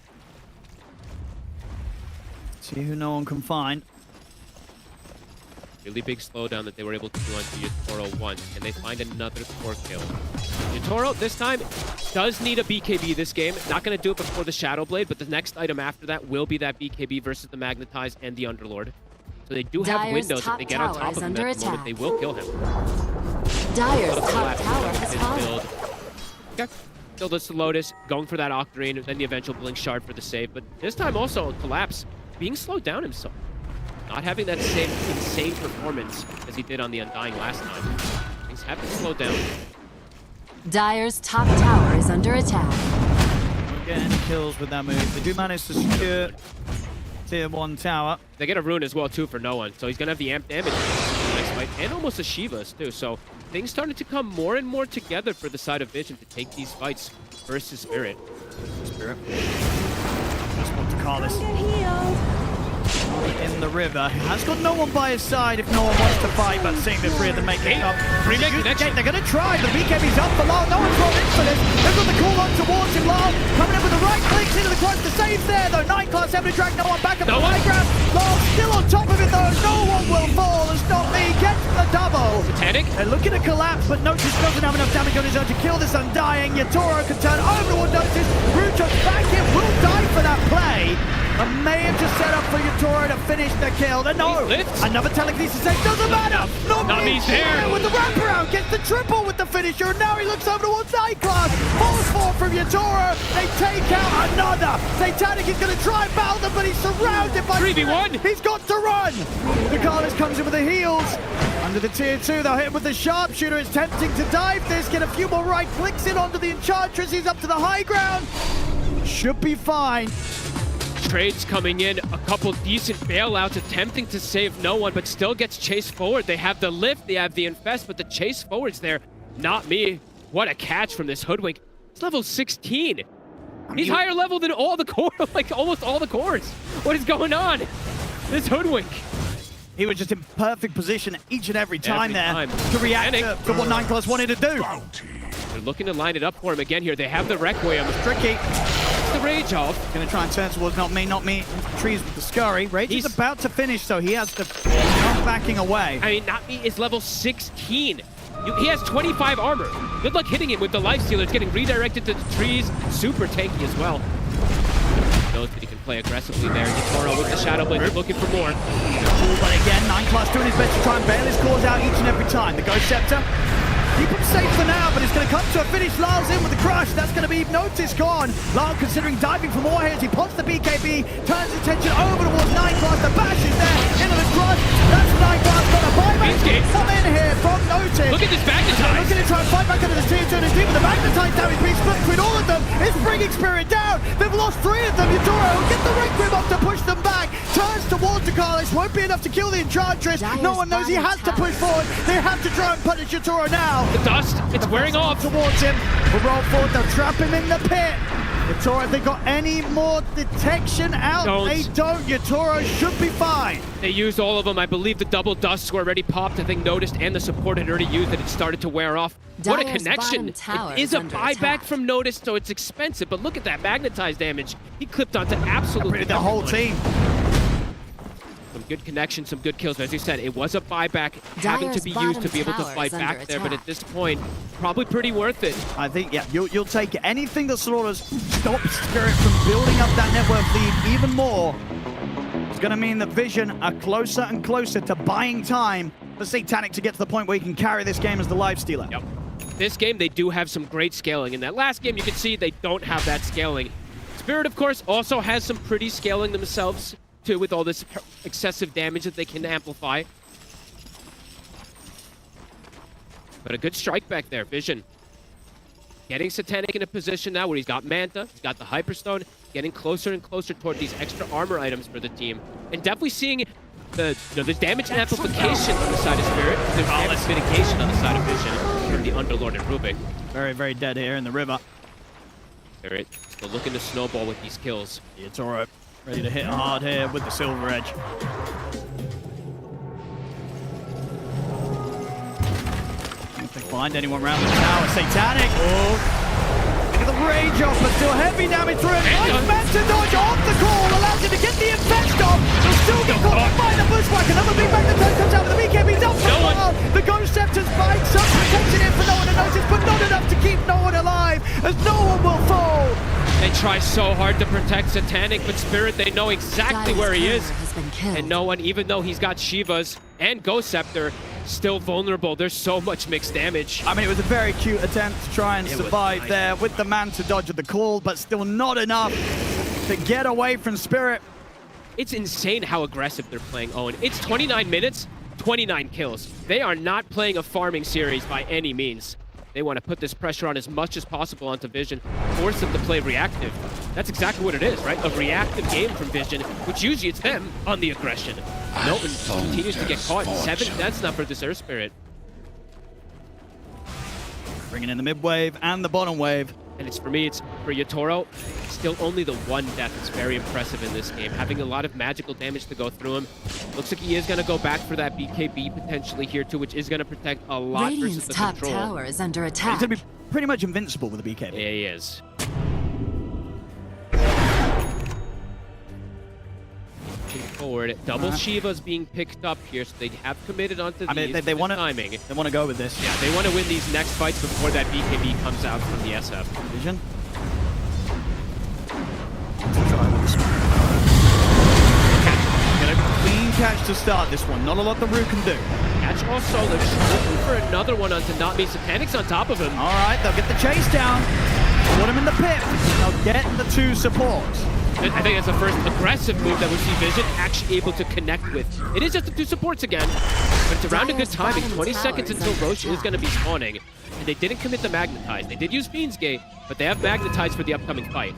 See who no one can find. Really big slowdown that they were able to do onto Yatoro once. Can they find another core kill? Yatoro, this time, does need a BKB this game. Not going to do it before the Shadow Blade, but the next item after that will be that BKB versus the Magnetize and the Underlord. So they do have Dyer's windows. If top they get on tower top is of him under at the moment, attack. they will kill him. Dyer's What a top collapse tower of has his fallen. build. Okay. Still does the Lotus, going for that Octarine, then the eventual Blink Shard for the save. But this time also Collapse, being slowed down himself. Not having that same insane performance as he did on the Undying last time. Things have been slowed down. Dire's top tower is under attack. Don't get any kills with that move. They do manage to secure tier 1 tower. They get a rune as well too for no one, so he's gonna have the amp damage in the next fight, and almost a Shiva's too. So things starting to come more and more together for the side of Vision to take these fights versus Spirit. Spirit. Just want to call this in the river. Has got no one by his side if no one wants to fight, but seeing the three of them make it up. They're going to try, but BKB's up for Lyle. No one's brought in for this. They've got the call on towards him. Lyle coming in with the right clicks into the crush. The save there, though. 9 class having to drag no one back up the high ground. Lyle still on top of it, though. No one will fall. And Stop Me gets the double. Titanic? They're looking to collapse, but Notice doesn't have enough damage on his own to kill this Undying. Yatoro can turn over toward Notice. Ruchok's back in, will die for that play. But may have just set up for Yatoro to finish the kill. No, another telekinesis save doesn't matter. Not he's there with the wraparound, gets the triple with the finisher. And now he looks over towards Cyclops. Falls forward from Yatoro. They take out another. Satanic is going to try and battle them, but he's surrounded by 3v1. He's got to run. Nicalis comes in with the heals. Under the tier 2, they'll hit him with the sharpshooter. It's tempting to dive this. Get a few more right clicks in onto the Enchantress. He's up to the high ground. Should be fine. Trades coming in, a couple decent bailouts, attempting to save no one, but still gets chased forward. They have the lift, they have the infest, but the chase forward's there. Not me. What a catch from this Hoodwink. It's level 16. He's higher level than all the core, like almost all the cores. What is going on? This Hoodwink. He was just in perfect position each and every time to react to what 9 Class wanted to do. They're looking to line it up for him again here. They have the Requiem. It's tricky. The Rage off. Gonna try and turn towards not me. Trees with the Scurry. Rage is about to finish, so he has to come backing away. I mean, Not Me is level 16. He has 25 armor. Good luck hitting him with the Lifestealer. It's getting redirected to the trees. Super tanky as well. Knows that he can play aggressively there. Yatoro with the Shadow Blade, looking for more. But again, 9 Class doing his best to try and bail his cause out each and every time. The Ghost Scepter. Keep him safe for now, but it's going to come to a finish. Lyle's in with the crush. That's going to be Notice gone. Lyle considering diving for more here as he pots the BKB, turns his attention over towards 9 Class. The bash is there into the crush. That's 9 Class got a buyback. Come in here from Notice. Look at this Magnetize. Looking to try and fight back into the tier 2 and deep with the Magnetize damage being split between all of them. It's bringing Spirit down. They've lost 3 of them. Yatoro will get the Requiem up to push them back. Turns towards Nicalis. Won't be enough to kill the Enchantress. No one knows he has to push forward. They have to try and punish Yatoro now. The dust, it's wearing off. Towards him. We'll roll forward, they'll trap him in the pit. Yatoro, have they got any more detection out? They don't. Yatoro should be fine. They used all of them. I believe the double dusts were already popped. I think Noticed and the support had already used it. It started to wear off. What a connection. It is a buyback from Noticed, so it's expensive. But look at that magnetized damage. He clipped onto absolutely the whole team. Some good connection, some good kills. As you said, it was a buyback having to be used to be able to fight back there, but at this point, probably pretty worth it. I think, yeah, you'll take anything that sort of stops Spirit from building up that network lead even more. It's going to mean that Vision are closer and closer to buying time for Satanic to get to the point where he can carry this game as the Lifestealer. Yep. This game, they do have some great scaling. In that last game, you can see they don't have that scaling. Spirit, of course, also has some pretty scaling themselves, too, with all this excessive damage that they can amplify. But a good strike back there, Vision. Getting Satanic in a position now where he's got Manta, he's got the Hyperstone, getting closer and closer toward these extra armor items for the team. And definitely seeing the damage amplification on the side of Spirit, the damage mitigation on the side of Vision from the Underlord and Rubik. Very, very dead here in the river. Spirit still looking to snowball with these kills. Yatoro ready to hit hard here with the Silver Edge. If they find anyone around the tower, Satanic. Look at the Rage off, but still heavy damage through it. Nice Manta dodge off the call, allows him to get the infest off. He'll still get caught by the Bushwhack. Another big Magnetize comes out with the BKB's up for a while. The Ghost Scepter's bite, some protection in for no one to notice, but not enough to keep no one alive, as no one will fall. They try so hard to protect Satanic, but Spirit, they know exactly where he is. And no one, even though he's got Shivas and Ghost Scepter, still vulnerable. There's so much mixed damage. I mean, it was a very cute attempt to try and survive nice. there with the man to dodge at the call, but still not enough to get away from Spirit. It's insane how aggressive they're playing, Owen. It's 29 minutes, 29 kills. They are not playing a farming series by any means. They want to put this pressure on as much as possible onto Vision, force them to play reactive. That's exactly what it is, right? A reactive game from Vision, which usually it's them on the aggression. Milton continues to get caught. 7 deaths now for this Earth Spirit. Bringing in the mid wave and the bottom wave. And it's for me, it's for Yatoro. Still only the 1 death is very impressive in this game. Having a lot of magical damage to go through him. Looks like he is going to go back for that BKB potentially here too, which is going to protect a lot versus the top control. tower is under attack. He's going to be pretty much invincible with the BKB. Yeah, he is. Forward. Double Shiva's being picked up here, so they have committed onto these. They want timing. They want to go with this. Yeah, they want to win these next fights before that BKB comes out from the SF. Vision. Get a clean catch to start this one. Not a lot the Rue can do. Catch also, they're just looking for another one onto not me. Satanix on top of him. All right, they'll get the chase down. Put him in the pit. They'll get the 2 supports. I think that's the first aggressive move that we see Vision actually able to connect with. It is just the 2 supports again, but it's around a good timing. 20 seconds until Roche is going to be spawning. And they didn't commit the Magnetize. They did use Fiend's Gate, but they have Magnetize for the upcoming fight.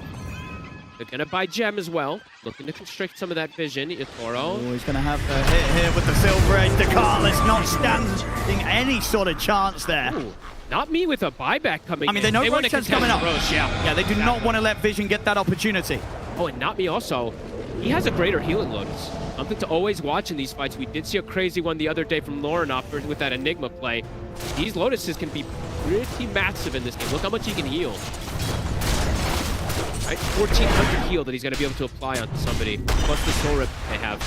They're going to buy Gem as well, looking to constrict some of that Vision. Yatoro. Oh, he's going to have a hit here with the Silver Edge. Carlos not standing any sort of chance there. Ooh, not me with a buyback coming in. I mean, they know Roche's coming up. Roche, Yeah, they do not want to let Vision get that opportunity. Oh, and not me also. He has a greater healing lotus. Something to always watch in these fights. We did see a crazy one the other day from Laurenov with that Enigma play. These lotuses can be pretty massive in this game. Look how much he can heal. Right, 1,400 heal that he's going to be able to apply onto somebody, plus the soul rip they have.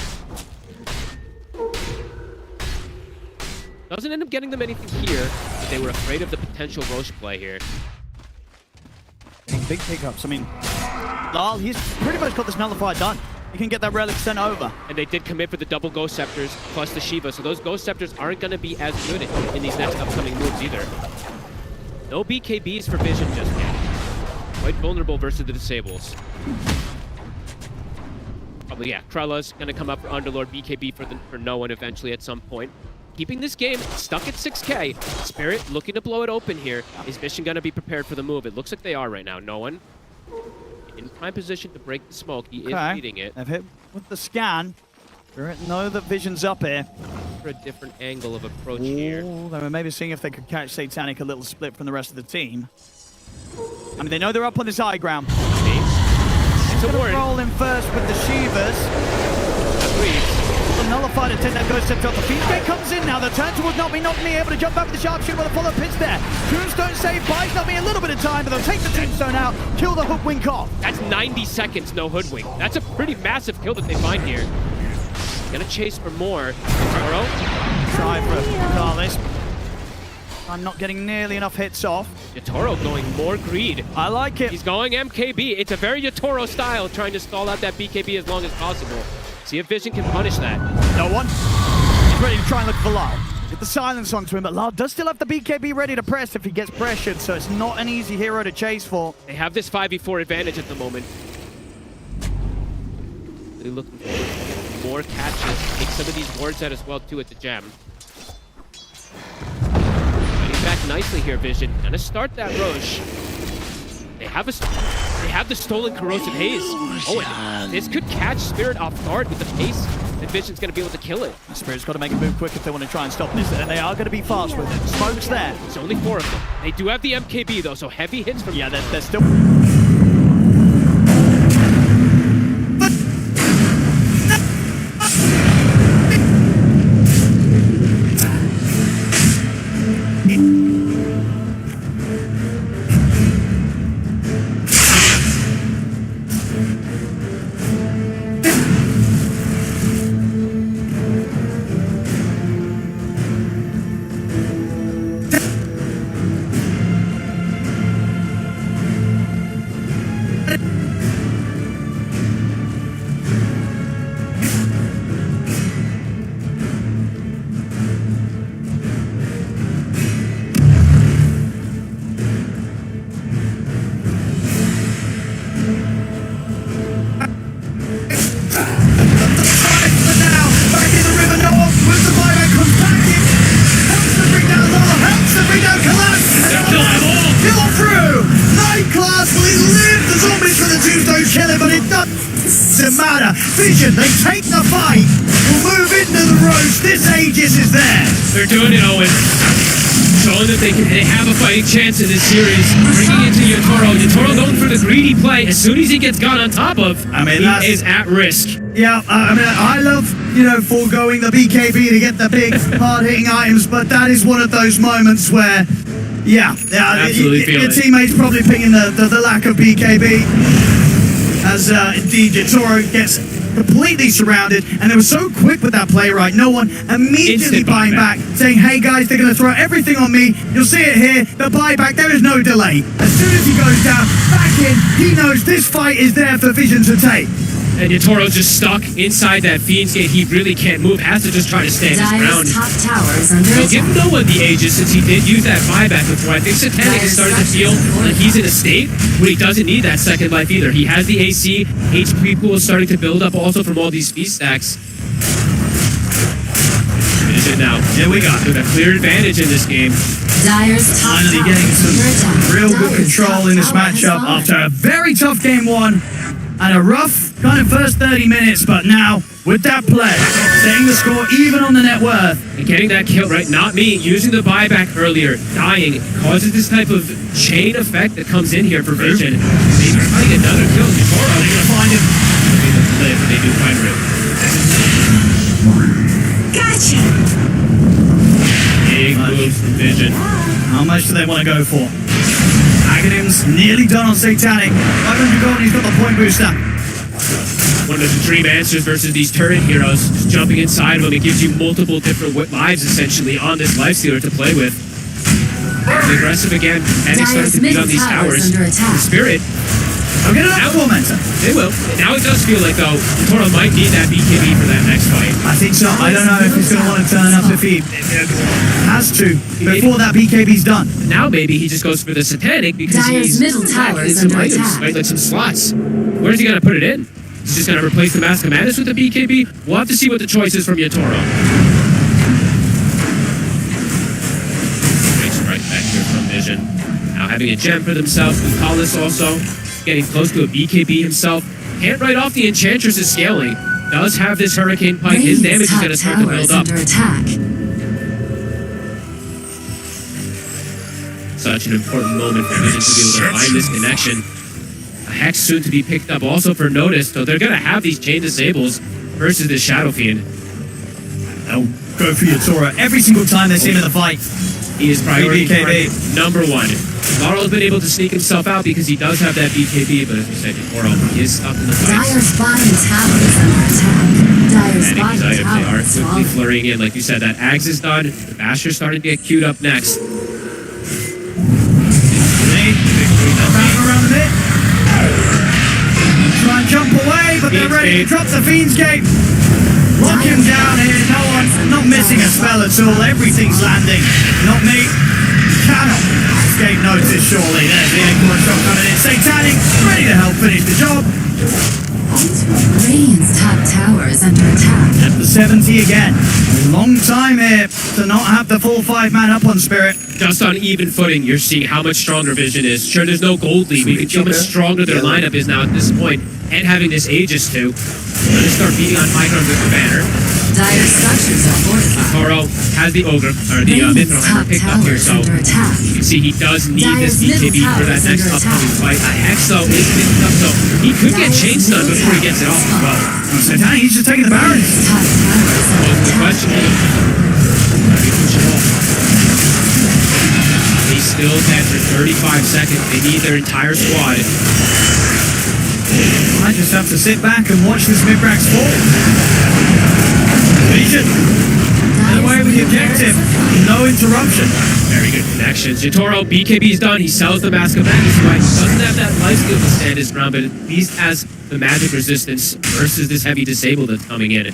Doesn't end up getting them anything here, but they were afraid of the potential Roche play here. Getting big pickups. I mean, Lal, he's pretty much got this nullifier done. He can get that relic sent over. And they did commit for the double Ghost Scepters plus the Shiva, so those Ghost Scepters aren't going to be as good in these next upcoming moves either. No BKBs for Vision just yet. Quite vulnerable versus the Disables. Probably, yeah, Krella's going to come up for Underlord, BKB for no one eventually at some point. Keeping this game stuck at 6K. Spirit looking to blow it open here. Is Mission going to be prepared for the move? It looks like they are right now. No one in prime position to break the smoke. He is leading it. They've hit with the scan. Spirit know that Vision's up here. For a different angle of approach here. They were maybe seeing if they could catch Satanic a little split from the rest of the team. I mean, they know they're up on this high ground. It's a warning. Roll in first with the Shivas. The nullifier to take that Ghost Scepter off. The Fiend Gate comes in now. The turn towards Not Me able to jump back with the Sharpshooter with a follow pitch there. Tombstone save, buys Not Me a little bit of time, but they'll take the Tombstone out, kill the Hoodwink off. That's 90 seconds, no Hoodwink. That's a pretty massive kill that they find here. Gonna chase for more. Toro. Try for Carlos. I'm not getting nearly enough hits off. Yatoro going more greed. I like it. He's going MKB. It's a very Yatoro style, trying to stall out that BKB as long as possible. See if Vision can punish that. No one. He's ready to try and look for Lal. Get the silence onto him, but Lal does still have the BKB ready to press if he gets pressured, so it's not an easy hero to chase for. They have this 5v4 advantage at the moment. They're looking for more catches. Take some of these wards out as well, too, at the gem. Fighting back nicely here, Vision. Gonna start that Roche. They have the stolen corrosive haze. Oh, and this could catch Spirit off guard with the pace that Vision's going to be able to kill it. Spirit's got to make a move quick if they want to try and stop this, and they are going to be fast with it. Smoke's there. There's only 4 of them. They do have the MKB, though, so heavy hits from... Yeah, they're still... kill through. Night class will live the zombies for the tombstone killer, but it doesn't matter. Vision, they take the fight. We'll move into the roast. This Aegis is there. They're doing it, Owen. Showing that they have a fighting chance in this series. Bringing it to Yotoro. Yotoro going for the greedy play. As soon as he gets got on top of, he is at risk. Yeah, I mean, I love, foregoing the BKB to get the big, hard-hitting items, but that is one of those moments where, your teammates probably picking the lack of BKB, as indeed Yotoro gets completely surrounded, and they were so quick with that play, right? No one immediately buying back, saying, hey guys, they're going to throw everything on me. You'll see it here, the buyback, there is no delay. As soon as he goes down, back in, he knows this fight is there for Vision to take. And Yotoro's just stuck inside that Fiend's Gate. He really can't move, has to just try to stand his ground. They'll give no one the Aegis since he did use that buyback before. I think Satanic is starting to feel like he's in a state where he doesn't need that second life either. He has the AC, HP pool is starting to build up also from all these feast stacks. Vision now. Here we go. With a clear advantage in this game. Finally getting some real good control in this matchup after a very tough game one. And a rough kind of first 30 minutes, but now, with that play, setting the score even on the net worth. And getting that kill, right? Not me. Using the buyback earlier, dying, causes this type of chain effect that comes in here for Vision. Maybe finding another kill. Yotoro, they're going to find him. Maybe they'll play if they do find him. Gotcha! Big moves from Vision. How much do they want to go for? Aghanim's nearly done on Satanic. 500 gold, he's got the point booster. One of the dream answers versus these turret heroes. Just jumping inside of them, it gives you multiple different lives, essentially, on this lifestealer to play with. Aggressive again, and starting to beat on these towers. Spirit. They'll get enough momentum. They will. Now it does feel like, though, Toro might need that BKB for that next fight. I think so. I don't know if he's going to want to turn up if he has to before that BKB's done. Now maybe he just goes for the Satanic because he's packing some items, right? Like some slots. Where's he going to put it in? He's just going to replace the Mask of Madness with the BKB? We'll have to see what the choice is from Yotoro. Nice right back here from Vision. Now having a gem for themselves. Lucalis also getting close to a BKB himself. Can't write off the Enchantress' scaling. Does have this Hurricane Pike. His damage is going to start to build up. Such an important moment for Vision to be able to find this connection. A Hex soon to be picked up also for Notice, so they're going to have these chain disables versus this Shadow Fiend. They'll go for Yotoro every single time they see him in the fight. He is priority number one. Laurel's been able to sneak himself out because he does have that BKB, but as we said before, he is stuck in the fight. Dire's bottom tower is under attack. Dire's bottom items, tower they are is quickly flurrying in. Like you said, that Axe is done. The Basher's starting to get queued up next. Back around a bit. Try and jump away, but they're ready to drop the Fiend's Gate. Lock him down here. No one, not missing a spell at all. Everything's landing. Not me. Cannot escape notice, surely. There's the Acorn shot coming in. Satanic, ready to help finish the job. Radiant's top tower is under attack. At the 70 again. Long time here to not have the full 5-man up on Spirit. Just on even footing, you're seeing how much stronger Vision is. Sure, there's no gold lead, but you can see how much stronger their lineup is now at this point. And having this Aegis too. They're going to start beating on Micron with the banner. Dire structures are fortified. Toro has the Ogre, or the Mithril Hammer picked up here, so you can see he does need this BKB for that next upcoming fight. A Hex, though, is picked up, so he could get chain stunned before he gets it off as well. Satanic, he's just taking the Barons. The question is, he's still dead for 35 seconds. They need their entire squad. I just have to sit back and watch this Mibrax fall. Vision. Get away with the objective. No interruption. Very good connections. Yotoro, BKB's done. He sells the Mask of Madness. Right? He doesn't have that lifesteal to stand his ground, but at least has the magic resistance versus this heavy disable that's coming in.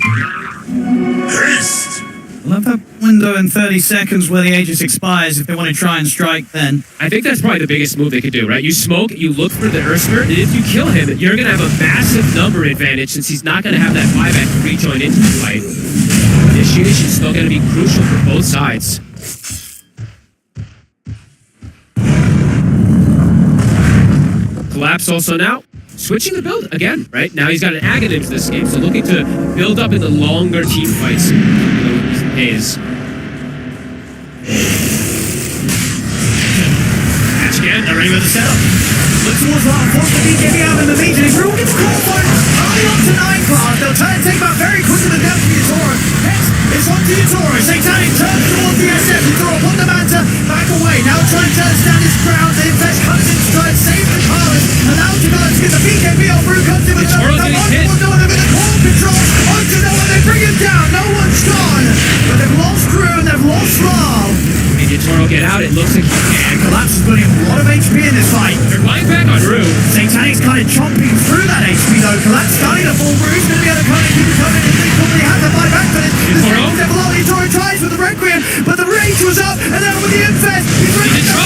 Haste. I love that window in 30 seconds where the Aegis expires if they want to try and strike then. I think that's probably the biggest move they could do, right? You smoke, you look for the Earthspirit, and if you kill him, you're going to have a massive number advantage since he's not going to have that buyback to rejoin into the fight. Initiation is still going to be crucial for both sides. Collapse also now switching the build again, right? Now he's got an Aghanim's this game, so looking to build up in the longer team fights. Hayes. Match again, they're ready with the setup. Look towards Lara, force the BKB out in the lead, and if Rule gets caught for it, early on to 9 class, they'll try and take him out very quickly to down to Yatoro. Next, it's on to Yatoro. Satanic turns towards the SF. Yatoro put the Manta back away. Now trying to stand his ground. The Invest comes in to try and save the Carlos. Allows to go to get the BKB off. Rue comes in with Yatoro's getting hit. No one with the core control. Onto no one, they bring him down. No one's gone. But they've lost Rue and they've lost Love. Can Yatoro get out? It looks like he can. Collapse is putting a lot of HP in this fight. They're flying back on Rue. Satanic's kind of chomping through that HP though. Collapse starting to fall. Rue's going to be able to come in. Keep coming. He probably has to fight back for this. Yatoro tries with the Requiem, but the rage was up, and then with the Infest, he's ready to go.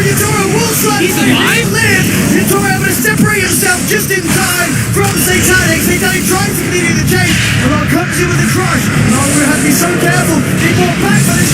Yatoro will strike. He's alive. Yatoro able to separate himself just in time from Satanic. Satanic tries to continue the chase. Aurora comes in with the crush. Aurora has to be so careful. He brought back for this.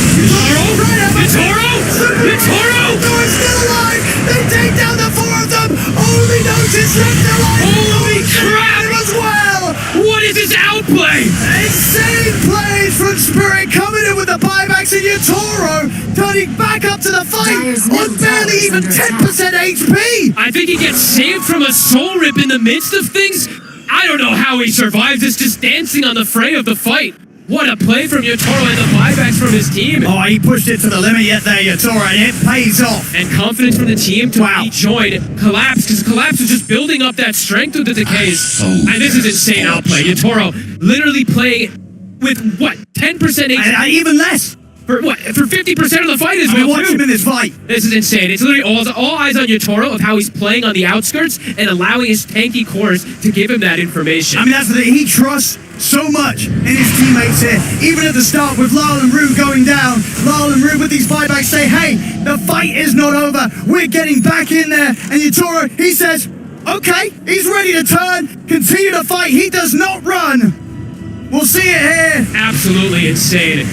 Yatoro's still alive. They take down the 4 of them. Only notice left alive. Holy crap! As well. What is this outplay? Insane plays from Spirit coming in with the buybacks, and Yatoro turning back up to the fight on barely even 10% HP. I think he gets saved from a soul rip in the midst of things. I don't know how he survives this, just dancing on the fray of the fight. What a play from Yatoro and the buybacks from his team. Oh, he pushed it to the limit yet there, Yatoro, and it pays off. And confidence from the team to rejoin Collapse, because Collapse was just building up that strength with the decays. And this is insane outplay. Yatoro literally playing with, what, 10% HP? Even less. For what? For 50% of the fight as well, too. Watch him in this fight. This is insane. It's literally all eyes on Yatoro of how he's playing on the outskirts and allowing his tanky cores to give him that information. I mean, that's the thing. He trusts so much in his teammates here. Even at the start with Lyle and Rue going down, Lyle and Rue with these buybacks say, hey, the fight is not over. We're getting back in there. And Yatoro, he says, okay, he's ready to turn, continue to fight. He does not run. We'll see it here. Absolutely insane.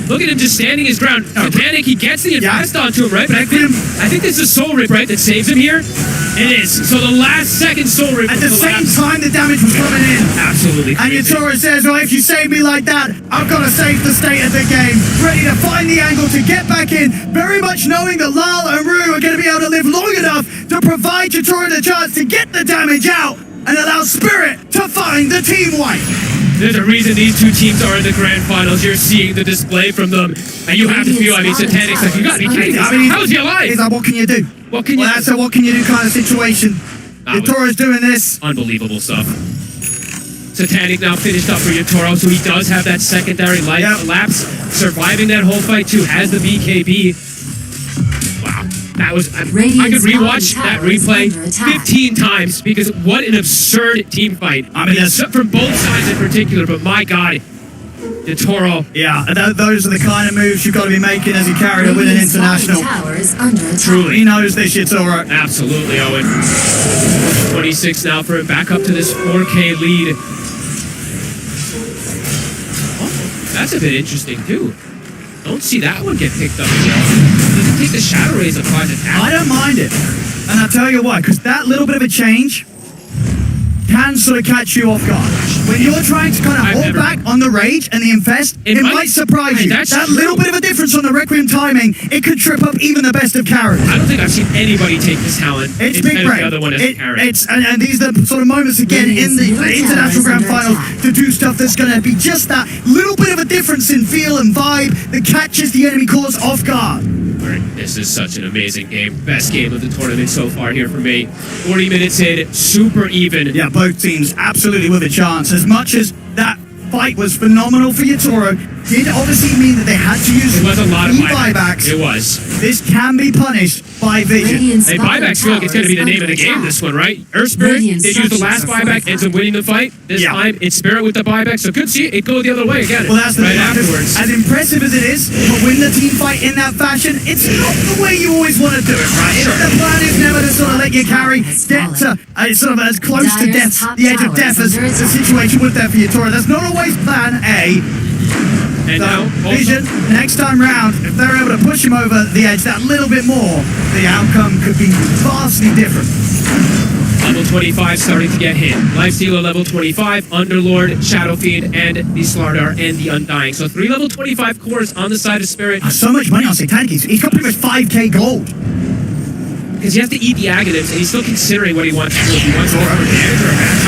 Look at him just standing his ground. Satanic, he gets the invest onto him, right? But I think this is Soul Rip, right, that saves him here? It is. So the last second Soul Rip. At the same time the damage was coming in. Absolutely crazy. And Yatoro says, well, if you save me like that, I've got to save the state of the game. Ready to find the angle to get back in. Very much knowing that Lal and Rue are going to be able to live long enough to provide Yatoro the chance to get the damage out and allow Spirit to find the team wipe. There's a reason these two teams are in the grand finals. You're seeing the display from them, and you have to feel, I mean, Satanic's like, you got to be kidding me. I mean, how is he alive? He's like, what can you do? What can you do? That's a what can you do kind of situation. Yatoro's doing this. Unbelievable stuff. Satanic now finished up for Yatoro, so he does have that secondary life lapse. Surviving that whole fight, too, has the BKB. Wow. That was, I could rewatch that replay 15 times because what an absurd team fight. I mean, from both sides in particular, but my God, Yatoro. Yeah, those are the kind of moves you've got to be making as you carry to win an international. Truly. He knows this, Yatoro. Absolutely, Owen. 26 now for it, back up to this 4K lead. Oh, that's a bit interesting, too. Don't see that one get picked up again. Doesn't take the Shadow Rays apart to tap. I don't mind it. And I'll tell you why, because that little bit of a change can sort of catch you off guard. When you're trying to kind of hold back on the Rage and the Infest, it might surprise you. That little bit of a difference on the Requiem timing, it could trip up even the best of characters. I don't think I've seen anybody take this talent. It's big brain. The other one is and these are the sort of moments again in the international grand finals to do stuff that's going to be just that little bit of a difference in feel and vibe that catches the enemy cores off guard. This is such an amazing game. Best game of the tournament so far here for me. 40 minutes in, super even. Yeah, both teams absolutely with a chance. As much as that fight was phenomenal for Yatoro, did obviously mean that they had to use it was a lot of buybacks. It was. This can be punished by Vision. Hey, buybacks feel like it's going to be the name of the game, this one, right? Earth Spirit, they used the last buyback, ends up winning the fight. This time, it's Spirit with the buyback, so could see it go the other way again. Well, that's the right afterwards. As impressive as it is to win the team fight in that fashion, it's not the way you always want to do it, right? Sure. The plan is never to sort of let you carry death to sort of as close to death, the edge of death as the situation with there for Yatoro. That's not always plan A. And So, now, Vision, next time round, if they're able to push him over the edge that little bit more, the outcome could be vastly different. level 25 starting to get hit. Lifestealer level 25, Underlord, Shadow Fiend, and the Slardar and the Undying. So 3 level 25 cores on the side of Spirit. So much money on Satanic. He's got pretty much 5k gold. Because he has to eat the Aghanims, and he's still considering what he wants to do. He wants to go over damage or a match.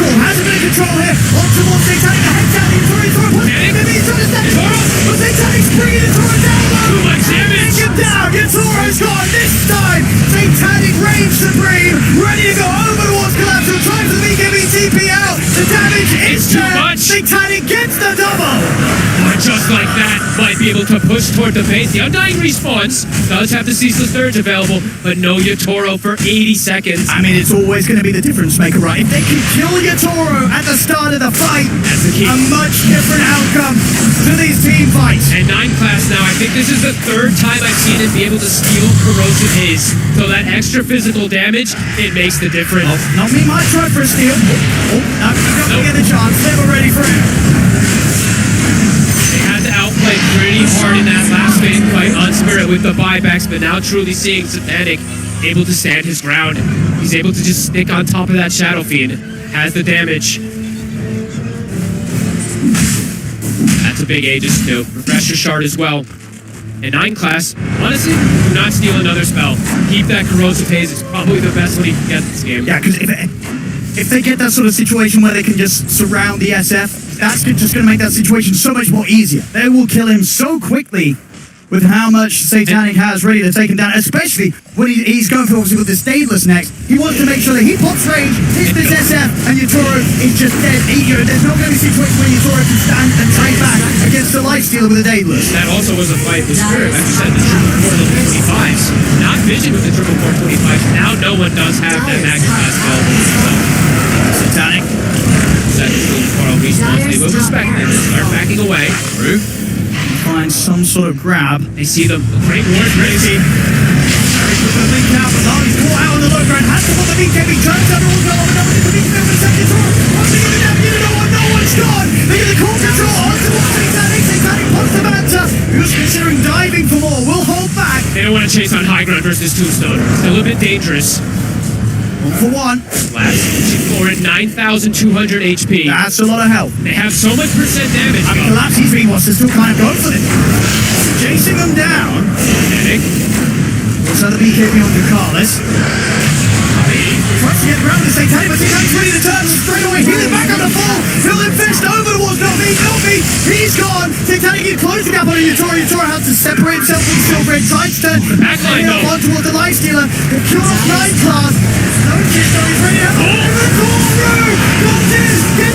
Has a bit of control here. On towards Satanic. Head down. He's trying to step it. But Satanic's bringing it down low. Too much damage. Him down. Yatoro's gone this time. Satanic reigns supreme. Ready to go over towards Collapse. Trying for the Vici Gaming TP out. The damage is too much. Satanic gets the double. Just like that, might be able to push toward the base. The Undying respawns, does have the Ceaseless Surge available, but no Yatoro for 80 seconds. I mean, it's always going to be the difference maker, right? If they can kill Yatoro at the start of the fight, that's the key. A much different outcome to these team fights. And 9 class now, I think this is the 3rd time I've seen him be able to steal Corrosive Haze. So that extra physical damage, it makes the difference. Oh, not me, might try for a steal. Oh, no, he's not going to get the chance. They were ready for him. They had to outplay pretty hard in that last phase fight on Spirit with the buybacks, but now truly seeing Satanic able to stand his ground. He's able to just stick on top of that Shadow Fiend. Has the damage. That's a big Aegis too. Refresher Shard as well. And 9 class, honestly, do not steal another spell. Keep that Corrosive Haze. It's probably the best one he can get this game. Yeah, because if they get that sort of situation where they can just surround the SF, that's just going to make that situation so much more easier. They will kill him so quickly with how much Satanic has ready to take him down, especially when he's going for, obviously, with the Stainless next. He wants to make sure that he pops range, hits this SF, and Yatoro is just dead. There's not going to be a situation where Yatoro can stand and fight back against the Lifestealer with a Daedalus. That also was a fight with Spirit. Like you said, the triple 4 level 25s. Not Vision with the triple 4 25s. Now no one does have that max class available. Satanic. They will respect it. They start backing away. Through. Find some sort of grab. They see the great ward crazy. He's caught out on the low ground. Has to put the BKB. Turns everyone's got over. Number the BKB for the second tour. Once they get it down, you know what? No one's gone. They get the core control onto Satanic. Satanic puts the Manta. Who's considering diving for more? Will hold back. They don't want to chase on high ground versus Tombstone. Still a bit dangerous. 1 for 1. Last for it, 9,200 HP. That's a lot of health. They have so much percent damage. I mean, Collapse, he wants to still kind of go for it. Chasing them down. Panic. Also the BKB on Ducalis. Tries to get around the Satanic, but Satanic's ready to turn straight away. Healing back on the fall. He'll infest over towards Novi. He's gone. Satanic is close the gap on Yatoro. Yatoro has to separate himself from Silverhead. Tries to backline though. On towards the Lifestealer. The kill off 9 class. No kiss, he's ready to have the corner. Got in.